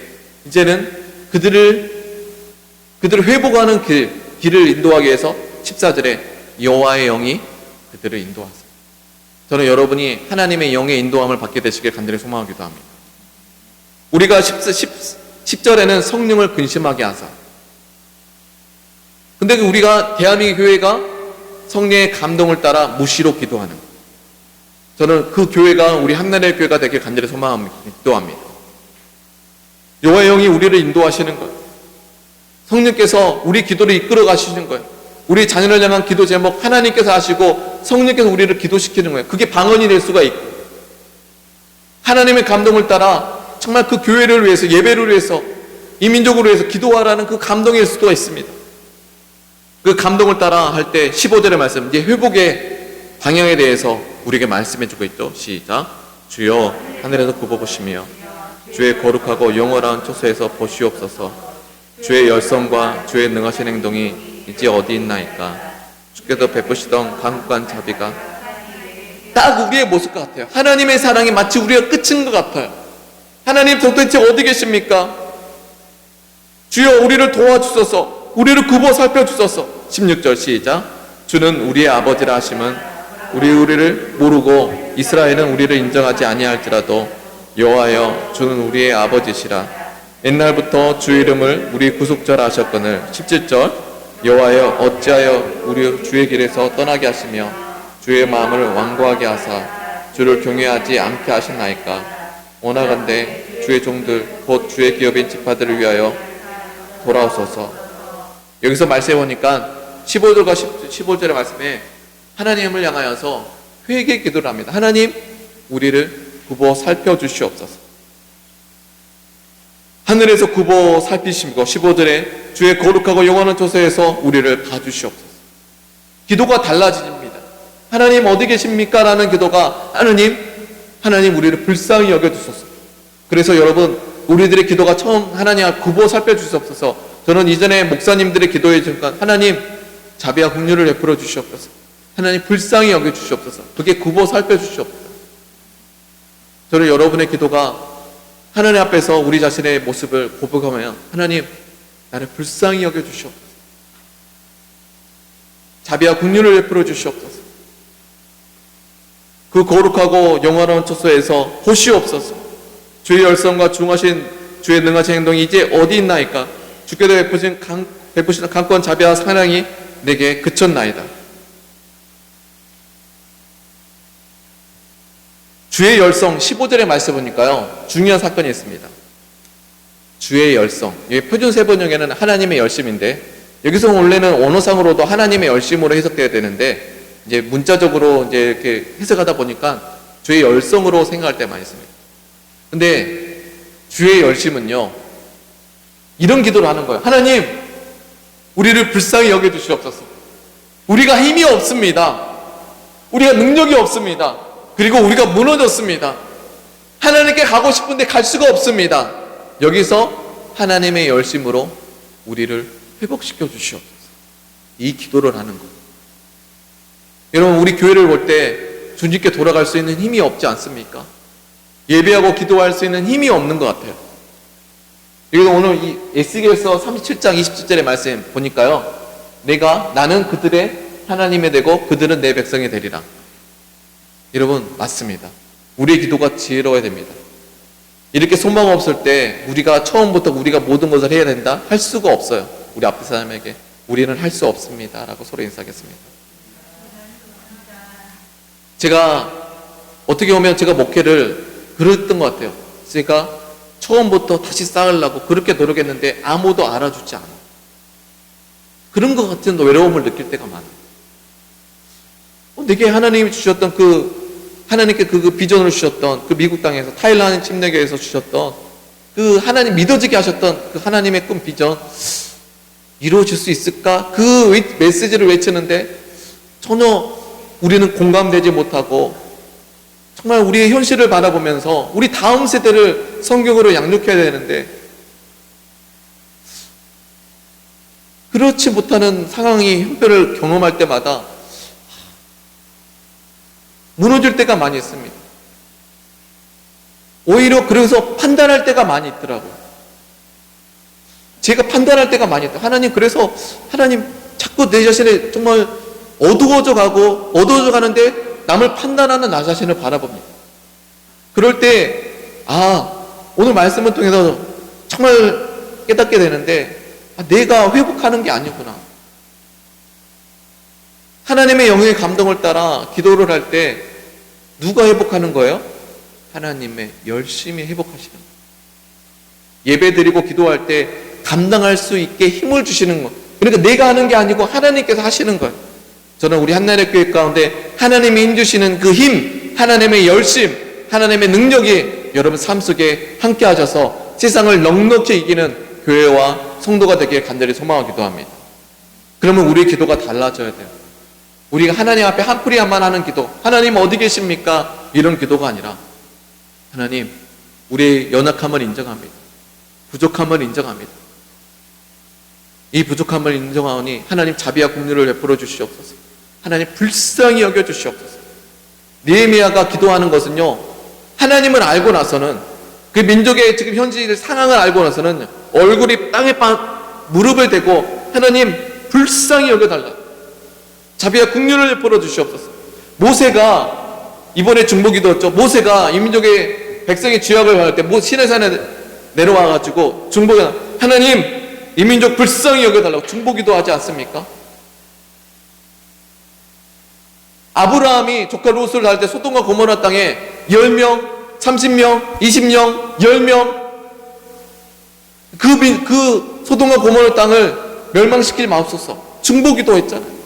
이제는 그들을 회복하는 길을 인도하기 위해서 14절에 여호와의 영이 그들을 인도하세요. 저는 여러분이 하나님의 영의 인도함을 받게 되시길 간절히 소망하기도 합니다. 우리가 10절에는 성령을 근심하게 하사. 근데 우리가 대한민국 교회가 성령의 감동을 따라 무시로 기도하는 것. 저는 그 교회가 우리 한나라의 교회가 되길 간절히 소망합니다. 기도합니다. 여호와의 영이 우리를 인도하시는 거예요. 성령께서 우리 기도를 이끌어 가시는 거예요. 우리 자녀를 향한 기도 제목 하나님께서 하시고 성령께서 우리를 기도시키는 거예요. 그게 방언이 될 수가 있고, 하나님의 감동을 따라 정말 그 교회를 위해서, 예배를 위해서, 이 민족을 위해서 기도하라는 그 감동일 수도 있습니다. 그 감동을 따라 할 때 15절의 말씀, 이제 회복의 방향에 대해서 우리에게 말씀해주고 있죠. 시작. 주여 하늘에서 굽어보시며 주의 거룩하고 영원한 처소에서 보시옵소서. 주의 열성과 주의 능하신 행동이 이제 어디 있나이까. 주께서 베푸시던 강국한 자비가 딱 우리의 모습 같아요. 하나님의 사랑이 마치 우리가 끝인 것 같아요. 하나님 도대체 어디 계십니까? 주여 우리를 도와주소서. 우리를 굽어 살펴주소서. 16절 시작. 주는 우리의 아버지라 하심은 우리를 모르고 이스라엘은 우리를 인정하지 아니할지라도 여호와여 주는 우리의 아버지시라. 옛날부터 주 이름을 우리 구속자라 하셨거늘. 17절 여호와여 어찌하여 우리 주의 길에서 떠나게 하시며 주의 마음을 완고하게 하사 주를 경외하지 않게 하셨나이까. 원하건대 주의 종들 곧 주의 기업인 지파들을 위하여 돌아오소서. 여기서 말씀해 보니까 15절과 15절의 말씀에 하나님을 향하여서 회개 기도를 합니다. 하나님 우리를 굽어 살펴주시옵소서. 하늘에서 굽어 살피시고 15절에 주의 거룩하고 영원한 처소에서 우리를 봐주시옵소서. 기도가 달라집니다. 하나님 어디 계십니까? 라는 기도가 하나님 우리를 불쌍히 여겨주소서. 그래서 여러분 우리들의 기도가 처음 하나님 굽어 살펴주시옵소서. 저는 이전에 목사님들의 기도에 잠깐 하나님 자비와 긍휼을 베풀어 주시옵소서. 하나님 불쌍히 여겨주시옵소서. 그게 굽어 살펴주시옵소서. 저는 여러분의 기도가 하나님 앞에서 우리 자신의 모습을 고백하며 하나님 나를 불쌍히 여겨주시옵소서. 자비와 긍휼을 베풀어 주시옵소서. 그 거룩하고 영원한 처소에서 보시옵소서. 주의 열성과 중하신 주의 능하신 행동이 이제 어디 있나이까. 주께서 베푸시는 강권 자비와 사랑이 내게 그쳤나이다. 주의 열성 15절의 말씀 보니까요 중요한 사건이 있습니다. 주의 열성, 여기 표준 세번역에는 하나님의 열심인데 여기서 원래는 언어상으로도 하나님의 열심으로 해석되어야 되는데 이제 문자적으로 이제 이렇게 해석하다 보니까 주의 열성으로 생각할 때가 많이 있습니다. 근데 주의 열심은요 이런 기도를 하는 거예요. 하나님 우리를 불쌍히 여겨주시옵소서. 우리가 힘이 없습니다. 우리가 능력이 없습니다. 그리고 우리가 무너졌습니다. 하나님께 가고 싶은데 갈 수가 없습니다. 여기서 하나님의 열심으로 우리를 회복시켜 주시옵소서. 이 기도를 하는 거예요. 여러분 우리 교회를 볼 때 주님께 돌아갈 수 있는 힘이 없지 않습니까? 예배하고 기도할 수 있는 힘이 없는 것 같아요. 그래서 오늘 이 에스겔서 37장 27절의 말씀 보니까요 나는 그들의 하나님이 되고 그들은 내 백성이 되리라. 여러분 맞습니다. 우리의 기도가 지혜로워야 됩니다. 이렇게 소망 없을 때 우리가 처음부터 우리가 모든 것을 해야 된다? 할 수가 없어요. 우리 앞에 사람에게 우리는 할 수 없습니다 라고 서로 인사하겠습니다. 제가 어떻게 보면 제가 목회를 그랬던 것 같아요. 제가 처음부터 다시 쌓으려고 그렇게 노력했는데 아무도 알아주지 않아요. 그런 것 같은 외로움을 느낄 때가 많아요. 내게 하나님이 주셨던 하나님께 그 비전을 주셨던 그 미국 땅에서 타일란드 침례교회에서 주셨던 그 하나님 믿어지게 하셨던 그 하나님의 꿈 비전 이루어질 수 있을까? 그 메시지를 외치는데 전혀 우리는 공감되지 못하고 정말 우리의 현실을 바라보면서 우리 다음 세대를 성경으로 양육해야 되는데 그렇지 못하는 상황이 형편을 경험할 때마다 무너질 때가 많이 있습니다. 오히려 그래서 판단할 때가 많이 있더라고요. 제가 판단할 때가 많이 있다. 하나님, 그래서 하나님 자꾸 내 자신이 정말 어두워져 가는데 남을 판단하는 나 자신을 바라봅니다. 그럴 때 오늘 말씀을 통해서 정말 깨닫게 되는데 내가 회복하는 게 아니구나. 하나님의 영의 감동을 따라 기도를 할 때 누가 회복하는 거예요? 하나님의 열심히 회복하시는 거예요. 예배 드리고 기도할 때 감당할 수 있게 힘을 주시는 거. 그러니까 내가 하는 게 아니고 하나님께서 하시는 거예요. 저는 우리 한나라의 교회 가운데 하나님이 힘주시는 그 힘, 하나님의 열심, 하나님의 능력이 여러분 삶 속에 함께 하셔서 세상을 넉넉히 이기는 교회와 성도가 되길 간절히 소망하기도 합니다. 그러면 우리의 기도가 달라져야 돼요. 우리가 하나님 앞에 한풀이야만 하는 기도, 하나님 어디 계십니까? 이런 기도가 아니라 하나님, 우리의 연약함을 인정합니다. 부족함을 인정합니다. 이 부족함을 인정하오니 하나님 자비와 긍휼을 베풀어 주시옵소서. 하나님 불쌍히 여겨 주시옵소서. 느헤미야가 기도하는 것은요, 하나님을 알고 나서는, 그 민족의 지금 현지 상황을 알고 나서는 얼굴이 땅에 무릎을 대고 하나님 불쌍히 여겨달라, 자비와 긍휼을 베풀어 주시옵소서. 모세가 이번에 중보기도였죠. 모세가 이 민족의 백성의 죄악을 받을 때 시내산에 내려와가지고 중보기, 하나님 이 민족 불쌍히 여겨달라고 중보기도 하지 않습니까? 아브라함이 조카 롯을 달 때 소돔과 고모라 땅에 10명, 30명, 20명, 10명 그 소돔과 고모라 땅을 멸망시키지 마옵소서 중보기도 했잖아요.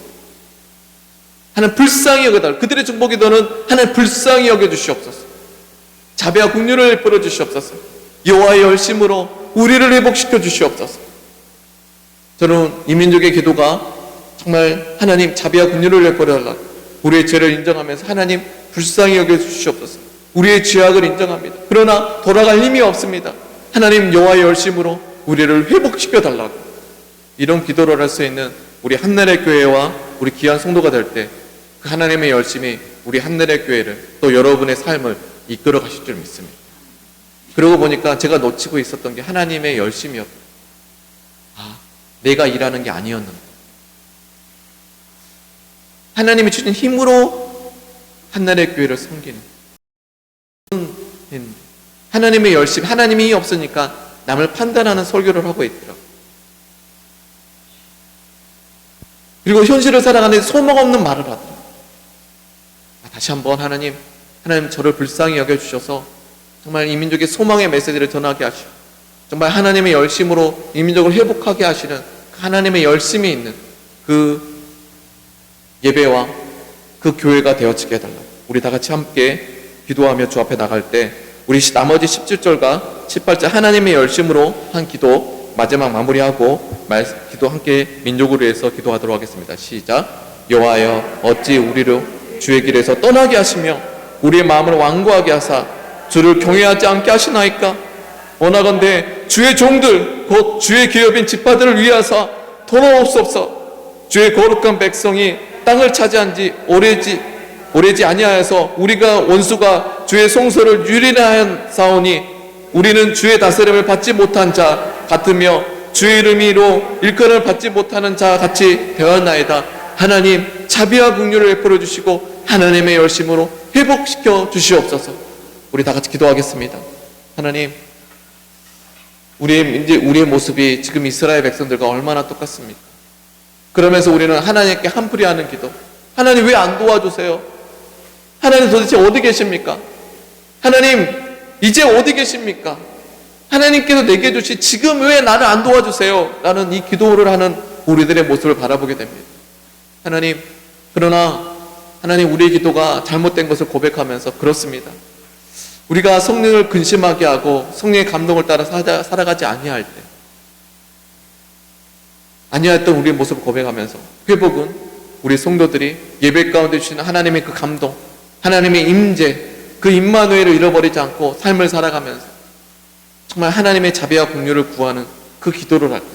하나님 불쌍히 여겨달라고. 그들의 중보기도는 하나님 불쌍히 여겨주시옵소서. 자비와 긍휼을 베풀어 주시옵소서. 여호와의 열심으로 우리를 회복시켜 주시옵소서. 저는 이 민족의 기도가 정말 하나님 자비와 긍휼을 베풀어 달라고, 우리의 죄를 인정하면서 하나님 불쌍히 여겨주시옵소서. 우리의 죄악을 인정합니다. 그러나 돌아갈 힘이 없습니다. 하나님 여호와의 열심으로 우리를 회복시켜 달라고. 이런 기도를 할 수 있는 우리 한나라의 교회와 우리 귀한 성도가 될 때 그 하나님의 열심이 우리 한나라의 교회를 또 여러분의 삶을 이끌어 가실 줄 믿습니다. 그러고 보니까 제가 놓치고 있었던 게 하나님의 열심이었다. 내가 일하는 게 아니었는데 하나님이 주신 힘으로 한나라의 교회를 섬기는 하나님의 열심, 하나님이 없으니까 남을 판단하는 설교를 하고 있더라고요. 그리고 현실을 살아가는데 소망 없는 말을 하더라고요. 다시 한번 하나님 저를 불쌍히 여겨주셔서 정말 이 민족의 소망의 메시지를 전하게 하시고 정말 하나님의 열심으로 이 민족을 회복하게 하시는 하나님의 열심이 있는 그 예배와 그 교회가 되어지게 해달라고. 우리 다 같이 함께 기도하며 주 앞에 나갈 때 우리 나머지 17절과 18절 하나님의 열심으로 한 기도 마지막 마무리하고 기도 함께 민족을 위해서 기도하도록 하겠습니다. 시작. 여호와여 어찌 우리를 주의 길에서 떠나게 하시며 우리의 마음을 완고하게 하사 주를 경외하지 않게 하시나이까. 원하건대 주의 종들 곧 주의 기업인 지파들을 위하사 돌아옵소서. 주의 거룩한 백성이 땅을 차지한 지 오래지 아니하여서 우리가 원수가 주의 송소를 유린하였사오니 우리는 주의 다스림을 받지 못한 자 같으며 주의 이름으로 일컬음을 받지 못하는 자 같이 되었나이다. 하나님 자비와 긍휼을 베풀어 주시고 하나님의 열심으로 회복시켜 주시옵소서. 우리 다 같이 기도하겠습니다. 하나님, 우리의 모습이 지금 이스라엘 백성들과 얼마나 똑같습니까? 그러면서 우리는 하나님께 한풀이 하는 기도. 하나님 왜 안 도와주세요? 하나님 도대체 어디 계십니까? 하나님 이제 어디 계십니까? 하나님께서 내게 주시 지금 왜 나를 안 도와주세요? 라는 이 기도를 하는 우리들의 모습을 바라보게 됩니다. 하나님, 그러나 하나님 우리의 기도가 잘못된 것을 고백하면서 그렇습니다. 우리가 성령을 근심하게 하고 성령의 감동을 따라 살아가지 아니할 때 아니했던 우리의 모습을 고백하면서 회복은 우리 성도들이 예배 가운데 주시는 하나님의 그 감동, 하나님의 임재, 그 임마누엘을 잃어버리지 않고 삶을 살아가면서 정말 하나님의 자비와 긍휼을 구하는 그 기도를 할 때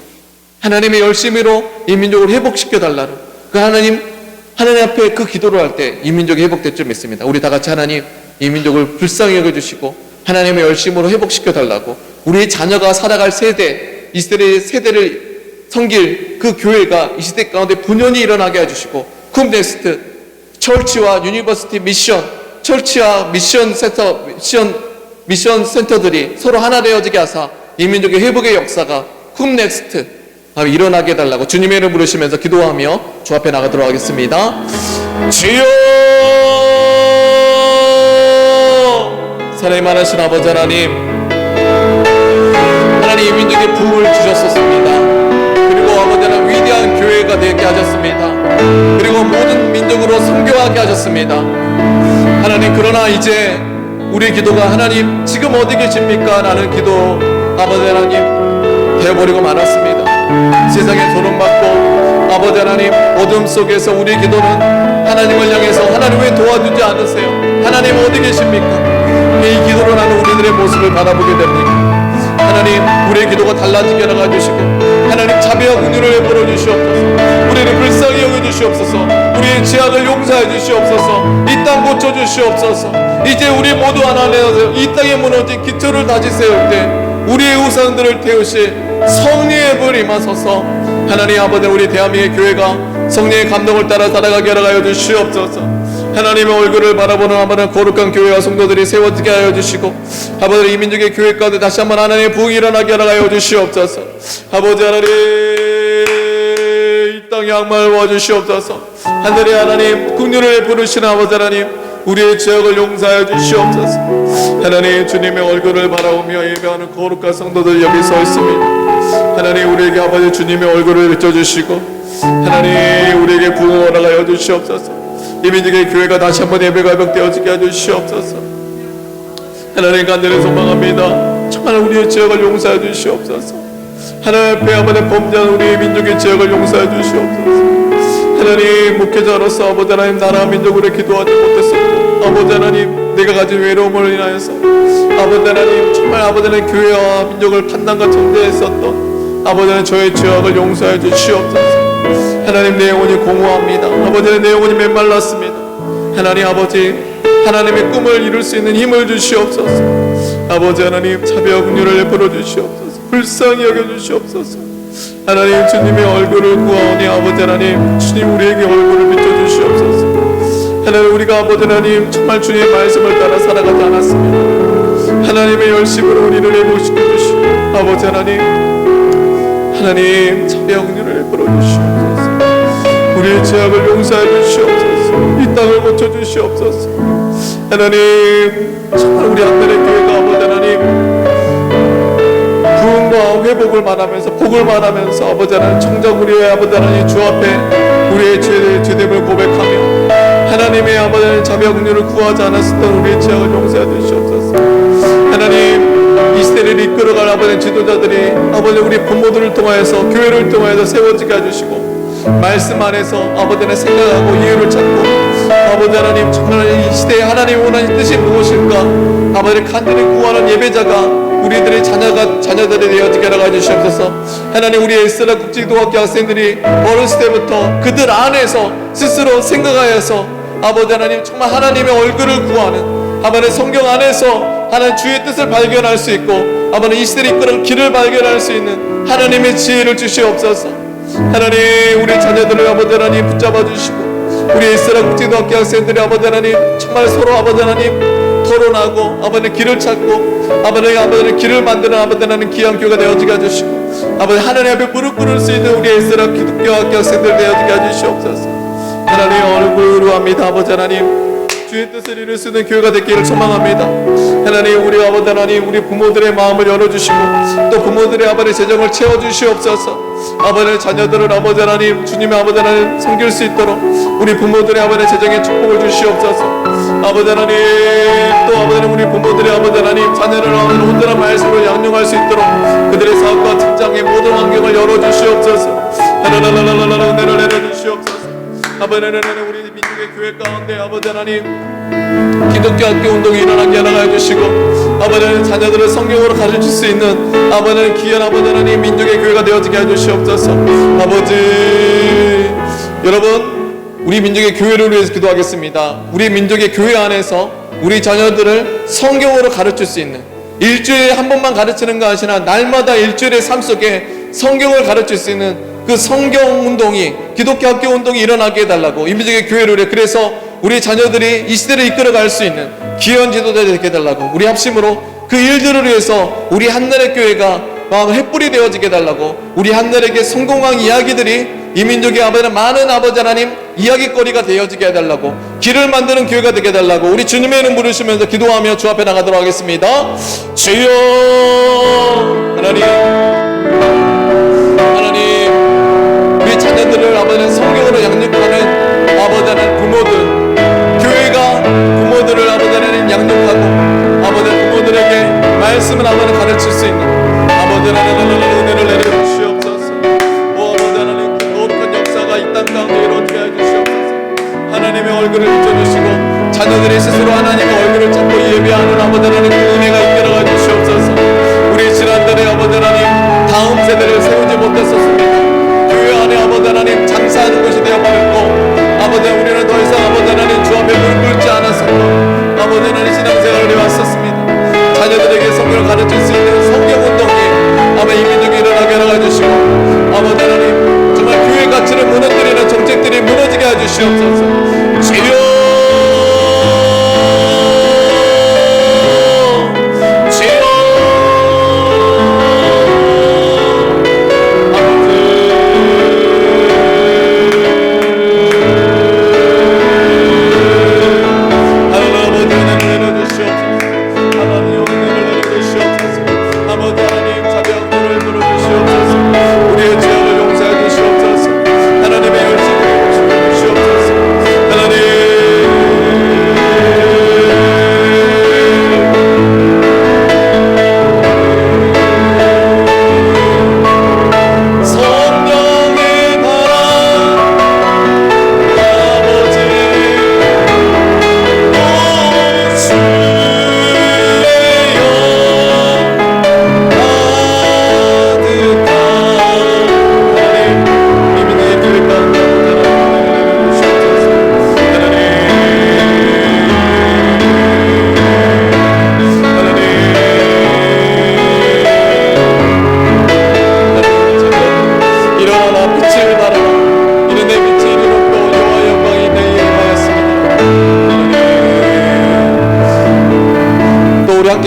하나님의 열심으로 이 민족을 회복시켜 달라는 그 하나님 하나님 앞에 그 기도를 할 때 이 민족이 회복될 줄 믿습니다. 우리 다 같이 하나님 이 민족을 불쌍히 여겨주시고 하나님의 열심으로 회복시켜 달라고, 우리의 자녀가 살아갈 세대, 이 세대를 섬길 그 교회가 이 시대 가운데 분연히 일어나게 해주시고, 쿰넥스트 철치와 유니버시티 미션, 철치와 미션 센터들이 서로 하나 되어지게 하사 이 민족의 회복의 역사가 쿰넥스트 일어나게 해달라고 주님의 이름 부르시면서 기도하며 주 앞에 나가도록 하겠습니다. 주여, 사랑이 많으신 아버지 하나님, 하나님 이 민족에 부흥을 주셨었습니다. 그리고 아버지 하나님 위대한 교회가 되게 하셨습니다. 그리고 모든 민족으로 선교하게 하셨습니다. 하나님, 그러나 이제 우리 기도가 하나님 지금 어디 계십니까? 라는 기도 아버지 하나님 되어버리고 말았습니다. 세상에 조롱받고 아버지 하나님 어둠 속에서 우리 기도는 하나님을 향해서 하나님 왜 도와주지 않으세요? 하나님 어디 계십니까? 이 기도로 나는 우리들의 모습을 바라보게 됩니다. 하나님, 우리의 기도가 달라지게 나가주시고 하나님 자비와 긍휼을 베풀어 주시옵소서. 우리를 불쌍히 여겨주시옵소서. 우리의 죄악을 용서해 주시옵소서. 이 땅 고쳐주시옵소서. 이제 우리 모두 하나 되어서 이 땅에 무너진 기초를 다시 세울 때 우리의 우상들을 태우실 성령의 불 임하소서. 하나님 아버지, 우리 대한민국의 교회가 성령의 감동을 따라 살아가게 하여 주시옵소서. 하나님의 얼굴을 바라보는 아버지 거룩한 교회와 성도들이 세워지게 하여 주시고, 아버지 이 민족의 교회 가운데 다시 한번 하나님의 부흥이 일어나게 하여 주시옵소서. 아버지 하나님, 이 땅에 악마를 모아주시옵소서. 하늘의 하나님, 긍휼을 베푸시는 아버지 하나님, 우리의 죄악을 용서하여 주시옵소서. 하나님, 주님의 얼굴을 바라보며 예배하는 거룩한 성도들 여기 서 있습니다. 하나님, 우리에게 아버지 주님의 얼굴을 비춰주시고 하나님 우리에게 부흥을 허락하여 주시옵소서. 이 민족의 교회가 다시 한번 예배가 회복되어지게 해주시옵소서. 하나님, 간절히 소망합니다. 정말 우리의 죄악을 용서해 주시옵소서. 하나님 앞에 아버지 범죄한 우리의 민족의 죄악을 용서해 주시옵소서. 하나님, 목회자로서 아버지 하나님 나라 민족으로 기도하지 못했었고 아버지 하나님 내가 가진 외로움을 인하여서 아버지 하나님 정말 아버지 하나님 교회와 민족을 판단과 정죄했었던 아버지 하나님 저의 죄악을 용서해 주시옵소서. 하나님, 내 영혼이 공허합니다. 아버지, 내 영혼이 메말랐습니다. 하나님 아버지, 하나님의 꿈을 이룰 수 있는 힘을 주시옵소서. 아버지 하나님, 자비와 긍휼을 베풀어 주시옵소서. 불쌍히 여겨 주시옵소서. 하나님, 주님의 얼굴을 구하오니 아버지 하나님, 주님 우리에게 얼굴을 비춰 주시옵소서. 하나님, 우리가 아버지 하나님 정말 주님의 말씀을 따라 살아가지 않았습니다. 하나님의 열심으로 우리를 회복시켜 주시고 아버지 하나님, 하나님 자비와 긍휼을 베풀어 주시옵소서. 우리의 죄악을 용서해 주시옵소서. 이 땅을 고쳐 주시옵소서. 하나님, 정말 우리 하늘의 교회가 아버지 하나님 부흥과 회복을 말하면서 복을 말하면서 아버지 하나님 청정 우리의 아버지 하나님 주 앞에 우리의 죄됨을 고백하며 하나님의 아버지 하나님 자비와 긍휼을 구하지 않았었던 우리의 죄악을 용서해 주시옵소서. 하나님, 이 시대를 이끌어갈 아버지 지도자들이 아버지 우리 부모들을 통하여서 교회를 통하여서 세워지게 해주시고 말씀 안에서 아버지 하나님 생각하고 이유를 찾고 아버지 하나님 정말 이 시대에 하나님 원하는 뜻이 무엇인가 아버지를 간절히 구하는 예배자가 우리들의 자녀들이 되어지게 하여 주시옵소서. 하나님, 우리 에스라 국제기도학교 학생들이 어렸을 때부터 그들 안에서 스스로 생각하여서 아버지 하나님 정말 하나님의 얼굴을 구하는 아버지 성경 안에서 하나님 주의 뜻을 발견할 수 있고 아버지 이 시대를 이끌어갈 길을 발견할 수 있는 하나님의 지혜를 주시옵소서. 하나님, 우리 자녀들을 아버지 하나님 붙잡아 주시고 우리 에스라 국제기도학교 학생들이 아버지 하나님 정말 서로 아버지 하나님 토론하고 아버지 길을 찾고 아버지 길을 만드는 아버지 하나님 귀한 교회가 되어지게 해주시고 아버지 하나님 앞에 무릎 꿇을 수 있는 우리 에스라 기독교학교 학생들 되어지게 해주시옵소서. 하나님 얼굴로 합니다. 아버지 하나님 주의 뜻을 이룰 수 있는 교회가 되기를 소망합니다. 하나님, 우리 아버지 하나님 우리 부모들의 마음을 열어주시고 또 부모들의 아버지 재정을 채워주시옵소서. 아버지 자녀들을 아버지 하나님 주님의 아버지 하나님 섬길 수 있도록 우리 부모들의 아버지 재정에 축복을 주시옵소서. 아버지 하나님 또 아버지 하나님 우리 부모들의 아버지 하나님 자녀를 온전한 말씀으로 양육할 수 있도록 그들의 사업과 직장의 모든 환경을 열어주시옵소서. 하나나나나나나 은혜를 내려주시옵소서. 아버지 하나님 우리 민족의 교회 가운데 아버지 하나님 기독교 학교 운동이 일어나게 하여 주시고 아버지 하나님 자녀들을 성경으로 가르칠 수 있는 아버지 하나님 귀한 아버지 하나님 민족의 교회가 되어지게 해 주시옵소서. 아버지, 여러분 우리 민족의 교회를 위해서 기도하겠습니다. 우리 민족의 교회 안에서 우리 자녀들을 성경으로 가르칠 수 있는, 일주일에 한 번만 가르치는 거 아니라 날마다 일주일의 삶 속에 성경을 가르칠 수 있는 그 성경 운동이, 기독교 학교 운동이 일어나게 해달라고, 이 민족의 교회를 위해, 그래서 우리 자녀들이 이 시대를 이끌어갈 수 있는 귀한 지도자들이 되게 해달라고, 우리 합심으로 그 일들을 위해서 우리 한나라 교회가 횃불이 되어지게 해달라고, 우리 한나라에게 성공한 이야기들이 이 민족의 아버지는 많은 아버지 하나님 이야기거리가 되어지게 해달라고, 길을 만드는 교회가 되게 해달라고, 우리 주님의 이름 부르시면서 기도하며 주 앞에 나가도록 하겠습니다. 주여 하나님, 우리 자녀들을 아버지는 성경으로 양육하는 아버지 하나님 부모들, 교회가 부모들을 아버지 하나님 양육하고 아버지 부모들에게 말씀을 아버지는 가르칠 수 있는 아버지 하나님 은혜를 내려주시옵소서. 오 아버지 하나님, 거룩한 역사가 이 땅 가운데 이루어지게 해주시옵소서. 하나님의 얼굴을 비춰주시고 자녀들이 스스로 하나님의 얼굴을 찾고 예배하는 아버지 하나님 그 은혜가 있게 하여 주시옵소서. 우리 지난달에 아버지 하나님 다음 세대를 세우지 못했었습니다. 교회 안에 아버지 하나님 장사하는 것이 되어버렸고, 아버지 우리는 더 이상 아버지 하나님 주 앞에 무릎 꿇지 않았었고, 아버지 하나님 신앙생활을 해왔었습니다. 자녀들에게 성경을 가르칠 수 있는 성경 운동이 아마 이 민족이 일어나게 해주시고, 아버지 하나님 정말 교회 가치를 무너뜨리는 정책들이 무너지게 해주시옵소서. 주여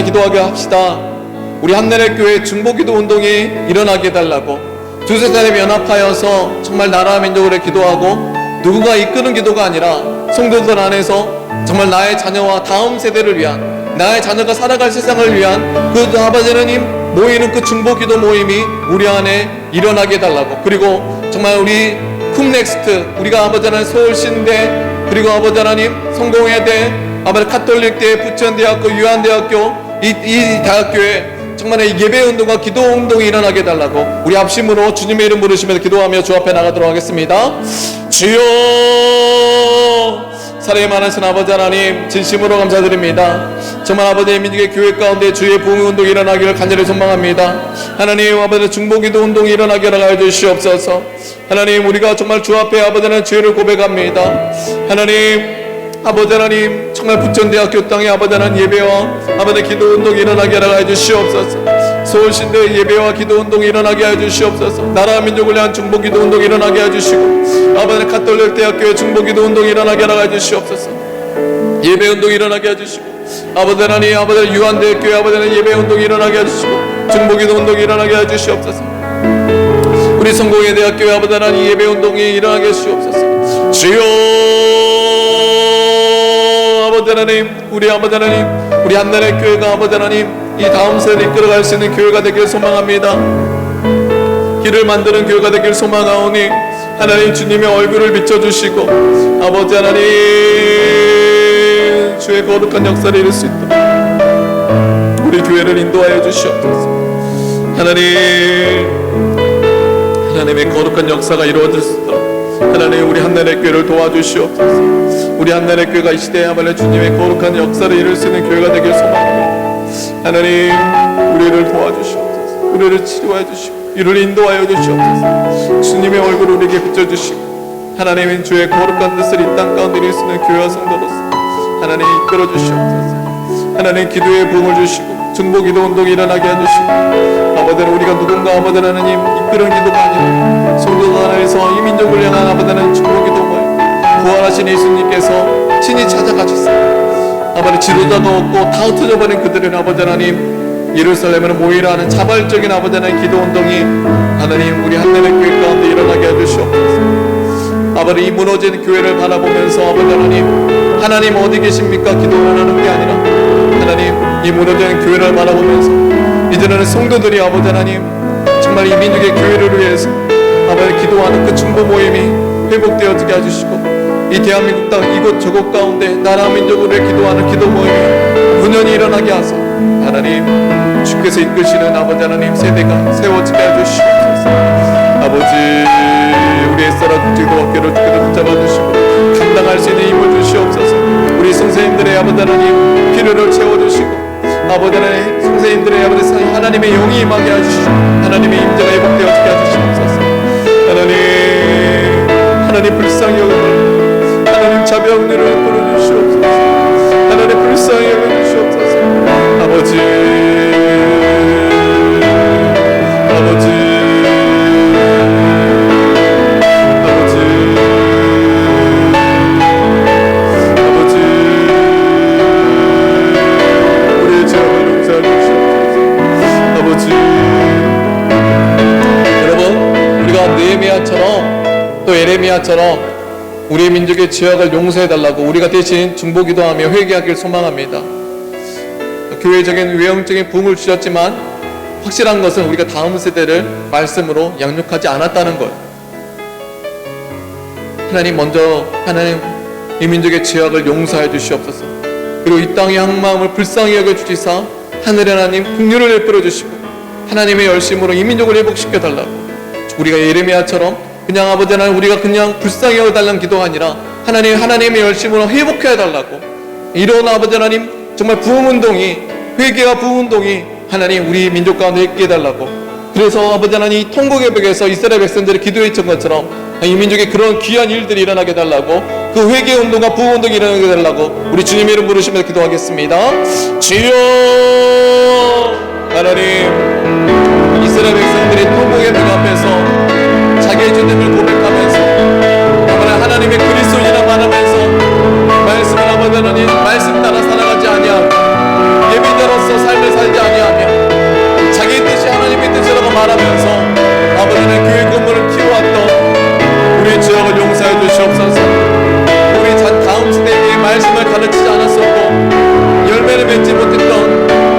기도하게 합시다. 우리 한나라 교회 중보기도 운동이 일어나게 해달라고, 두세 사람이 연합하여서 정말 나라 민족을 기도하고, 누군가 이끄는 기도가 아니라 성도들 안에서 정말 나의 자녀와 다음 세대를 위한, 나의 자녀가 살아갈 세상을 위한 그 아버지 하나님 모이는 그 중보기도 모임이 우리 안에 일어나게 해달라고, 그리고 정말 우리 쿰넥스트, 우리가 아버지 하나님 서울신대, 그리고 아버지 하나님 성공회대, 아버지 카톨릭대, 부천대학교, 유한대학교, 이 대학교에 정말 예배운동과 기도운동이 일어나게 해달라고, 우리 합심으로 주님의 이름 부르시면서 기도하며 주 앞에 나가도록 하겠습니다. 주여, 사랑이 많으신 아버지 하나님 진심으로 감사드립니다. 정말 아버지의 민족의 교회 가운데 주의 부흥운동이 일어나기를 간절히 소망합니다. 하나님, 아버지 중보기도 운동이 일어나게 하여 주시옵소서. 하나님, 우리가 정말 주 앞에 아버지는 죄를 고백합니다. 하나님, 아버지 하나님 정말 부천대학교 땅에 아버지 하나님 예배와 아버지 기도운동이 일어나게 하여 주시옵소서. 서울신대 예배와 기도운동이 일어나게 하여 주시옵소서. 나라 민족을 위한 중보기도운동이 일어나게 하여 주시고, 아버지 카톨릭 대학교의 중보기도운동이 일어나게 하여 주시옵소서. 예배운동이 일어나게 하여 주시고, 아버지 하나님 아버지 유한대학교의 아버지 하나님 예배운동이 일어나게 하여 주시고, 중보기도운동이 일어나게 하여 주시옵소서. 우리 성공회 대학교의 아버지 하나님 예배운동이 일어나게 하여 주시옵소서. 주여, 아버지 하나님, 우리 아버지 하나님, 우리 한나라 교회가 아버지 하나님 이 다음 세대를 이끌어갈 수 있는 교회가 되길 소망합니다. 길을 만드는 교회가 되길 소망하오니 하나님 주님의 얼굴을 비춰주시고, 아버지 하나님 주의 거룩한 역사를 이룰 수 있도록 우리 교회를 인도하여 주시옵소서. 하나님의 거룩한 역사가 이루어질 수 있도록 하나님 우리 한나라 교회를 도와주시옵소서. 우리 한나라 교회가 이 시대에 아버지 주님의 거룩한 역사를 이룰 수 있는 교회가 되길 소망합니다. 하나님, 우리를 도와주시옵소서. 우리를 치료해 주시고, 이를 인도하여 주시옵소서. 주님의 얼굴을 우리에게 비춰주시고, 하나님은 주의 거룩한 뜻을 이 땅 가운데 이룰 수 있는 교회와 성도로서 하나님 이끌어 주시옵소서. 하나님 기도에 부흥을 주시고 중보 기도 운동이 일어나게 해주시고 아버지 우리가 누군가 아버지 하나님 이끄는 기도가 아니라 성도들 안에서 이 민족을 향한 아버지 하나님 중보 기도를 부활하신 예수님께서 친히 찾아가셨습니다. 아버지 지도자도 없고 다 흩어져 버린 그들은 아버지 하나님 예루살렘을 모이라 하는 자발적인 아버지 하나님 기도 운동이 하나님 우리 한나라의 교회 가운데 일어나게 해주시옵소서. 아버지 이 무너진 교회를 바라보면서 아버지 하나님 어디 계십니까? 기도를 하는 게 아니라 하나님 이 무너진 교회를 바라보면서 이제는 성도들이 아버지 하나님 정말 이 민족의 교회를 위해서 아버지 기도하는 그 중보 모임이 회복되어지게 해주시고 이 대한민국 땅 이곳 저곳 가운데 나라 민족을 위해 기도하는 기도 모임이 분연히 일어나게 하소서. 하나님 주께서 이끄시는 아버지 하나님 세대가 세워지게 해주시옵소서. 아버지 우리 옛사람 국제도 어깨를 주께서 붙잡아 주시고 감당할 수 있는 힘을 주시옵소서. 우리 선생님들의 아버지 하나님 필요를 채워주시고 아버지 하나님 선생님들의 아버지 하나님의 영이 임하게 해주시고 하나님의 임재가 회복되어지게 해주시옵소서. 하나님 불쌍히 여겨주시고 하나님 자비한 은혜를 보내주시옵소서. 하나님 불쌍히 여겨주시옵소서. 아버지 우리의 죄악을 용서해 주시옵소서. 아버지 여러분 우리가 느헤미야처럼 또 에레미야처럼 우리의 민족의 죄악을 용서해달라고 우리가 대신 중보기도하며 회개하길 소망합니다. 교회적인 외형적인 부흥을 주셨지만 확실한 것은 우리가 다음 세대를 말씀으로 양육하지 않았다는 것. 하나님 먼저 하나님 이 민족의 죄악을 용서해 주시옵소서. 그리고 이 땅의 항마음을 불쌍히 여겨주시사 하늘의 하나님 긍휼을 베풀어 주시고 하나님의 열심으로 이 민족을 회복시켜 달라고 우리가 예레미야처럼 그냥 아버지 하나님 우리가 그냥 불쌍히 여겨달라는 기도가 아니라 하나님의 열심으로 회복해 달라고 이런 아버지 하나님 정말 부흥운동이 회개와 부흥운동이 하나님 우리 민족 가운데 있게 해달라고 그래서 아버지 하나님 통곡의 벽에서 이스라엘 백성들이 기도했던 것처럼 이 민족에 그런 귀한 일들이 일어나게 해달라고 그 회개운동과 부흥운동이 일어나게 해달라고 우리 주님의 이름 부르시면서 기도하겠습니다. 주여 하나님 이스라엘 백성들이 통곡의 벽 앞에서 자기의 죄됨을 고백하면서 하나님의 그리스도인이라 말하면서 말씀을 아버지 하나님 말씀 따라 살아가지 아니하고 예비자로서 삶을 살지 아니하며 자기 뜻이 하나님의 뜻이라고 말하면서 아버지 하나님 교회 건물을 키워왔던 우리의 죄악을 용서해 주시옵소서. 우리 다음 세대에게 말씀을 가르치지 않았었고 열매를 맺지 못했던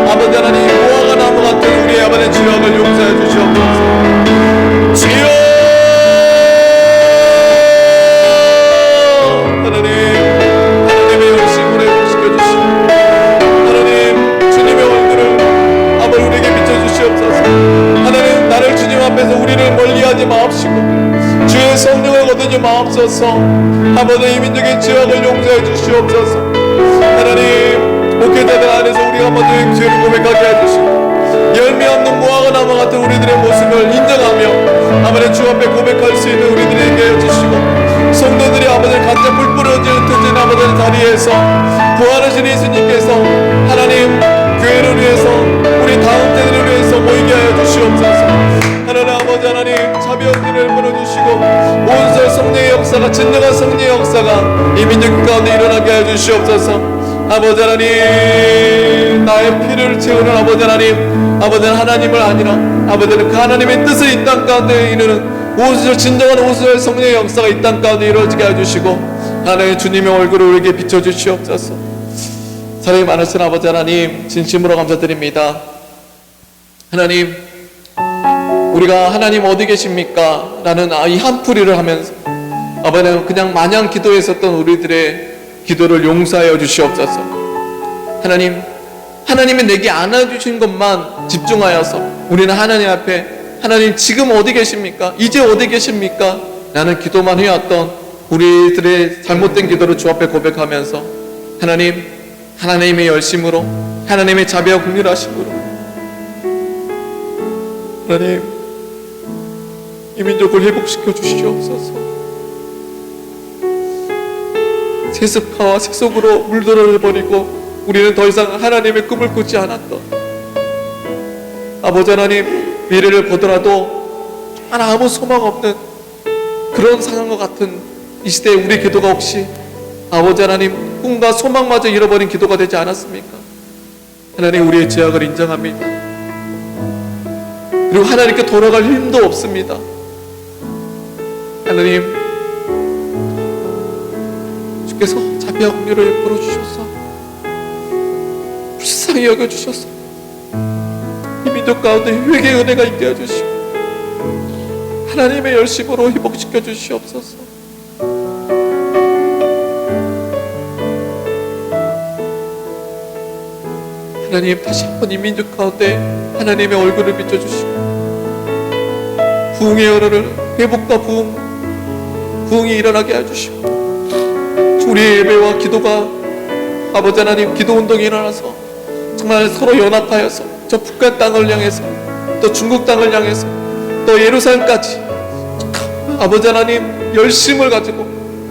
아버지 하나님 무화과 나무 같은 우리의 아버지의 죄악을 용서해 주시옵소서. 주여 하나님의 열심을 회복시켜주시고 하나님 주님의 얼굴을 아버지 우리에게 비춰주시옵소서. 하나님 나를 주님 앞에서 우리를 멀리하지 마옵시고 주의 성령을 거두지 마옵소서. 아버지 이 민족의 죄악을 용서해 주시옵소서. 하나님 목회자들 안에서 우리가 아버지의 죄를 고백하게 해주시고 열매 없는 무화과 나무 같은 우리들의 모습을 인정하며 아버지 주 앞에 고백할 수 있는 우리들에게 해주시고 성도들이 아버지 각자 불 뿌려지는 터진 아버지 자리에서 부활하신 예수님께서 하나님 교회를 위해서 우리 다음 세대를 위해서 모이게 하여 주시옵소서. 하나님 아버지 하나님 자비한 은혜를 보내주시고 온설 성령의 역사가 진정한 성령의 역사가 이 민족 가운데 일어나게 하여 주시옵소서. 아버지 하나님 나의 피를 채우는 아버지 하나님을 아니라 아버지는 그 하나님의 뜻을 이 땅 가운데 이루는 오순절 진정한 오순절 성령의 역사가 이 땅 가운데 이루어지게 해주시고 하나님 주님의 얼굴을 우리에게 비춰주시옵소서. 사랑이 많으신 아버지 하나님 진심으로 감사드립니다. 하나님 우리가 하나님 어디 계십니까? 라는 이 한풀이를 하면서 아버지는 그냥 마냥 기도했었던 우리들의 기도를 용서하여 주시옵소서. 하나님이 내게 안아주신 것만 집중하여서 우리는 하나님 앞에 하나님 지금 어디 계십니까? 이제 어디 계십니까? 라는 기도만 해왔던 우리들의 잘못된 기도를 주 앞에 고백하면서 하나님의 열심으로 하나님의 자비와 긍휼하심으로 하나님 이 민족을 회복시켜 주시옵소서. 세습화와 세속으로 물들어 버리고 우리는 더 이상 하나님의 꿈을 꾸지 않았던, 아버지 하나님, 미래를 보더라도 정말 아무 소망 없는 그런 상황과 같은 이 시대에 우리 기도가 혹시 아버지 하나님 꿈과 소망마저 잃어버린 기도가 되지 않았습니까? 하나님, 우리의 죄악을 인정합니다. 그리고 하나님께 돌아갈 힘도 없습니다. 하나님, 주께서 자비와 긍휼을 베풀어 주셔서 불쌍히 여겨 주셔서 이 민족 가운데 회개의 은혜가 있게 해주시고 하나님의 열심으로 회복시켜 주시옵소서. 하나님, 다시 한번 이 민족 가운데 하나님의 얼굴을 비춰주시고 부흥의 열화를, 회복과 부흥이 일어나게 해주시고 우리의 예배와 기도가 아버지 하나님 기도운동이 일어나서 정말 서로 연합하여서 저 북한 땅을 향해서 또 중국 땅을 향해서 또 예루살렘까지 아버지 하나님 열심을 가지고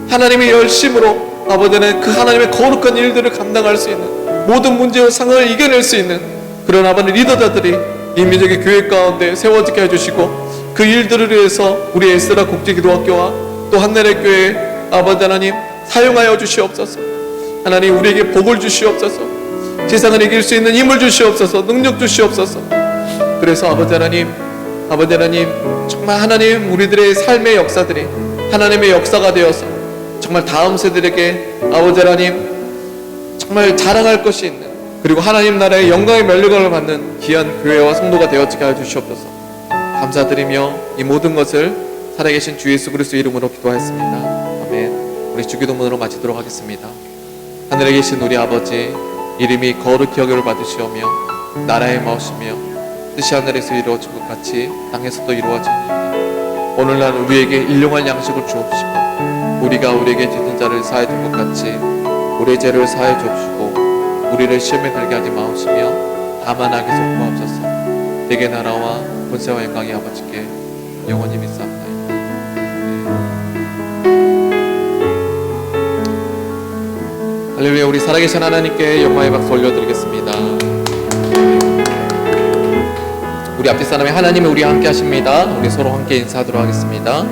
하나님의 열심으로 아버지 하나님 그 하나님의 거룩한 일들을 감당할 수 있는, 모든 문제와 상황을 이겨낼 수 있는 그런 아버지 리더자들이 이 민족의 교회 가운데 세워지게 해주시고 그 일들을 위해서 우리 에스라 국제기도학교와 또 한나라의 교회 아버지 하나님 사용하여 주시옵소서. 하나님, 우리에게 복을 주시옵소서. 세상을 이길 수 있는 힘을 주시옵소서. 능력 주시옵소서. 그래서 아버지 하나님 정말 하나님 우리들의 삶의 역사들이 하나님의 역사가 되어서 정말 다음 세대에게 아버지 하나님 정말 자랑할 것이 있는, 그리고 하나님 나라의 영광의 면류관을 받는 귀한 교회와 성도가 되어지게 하여 주시옵소서. 감사드리며 이 모든 것을 살아계신 주 예수 그리스도 이름으로 기도하였습니다. 아멘. 우리 주기도문으로 마치도록 하겠습니다. 하늘에 계신 우리 아버지, 이름이 거룩히 여김을 받으시오며 나라의 마으시며 뜻이 하늘에서 이루어진 것 같이 땅에서도 이루어지니이다. 오늘날 우리에게 일용할 양식을 주옵시고 우리가 우리에게 죄진 자를 사하여 준 것 같이 우리의 죄를 사하여 주옵시고 우리를 시험에 들게 하지 마옵시며 다만 악에서 구하옵소서. 대개 나라와 권세와 영광이 아버지께 영원히 믿사옵나이다. 할렐루야. 우리 살아계신 하나님께 영광의 박수 올려드리겠습니다. 우리 앞뒷 사람의 하나님이 우리와 함께 하십니다. 우리 서로 함께 인사하도록 하겠습니다.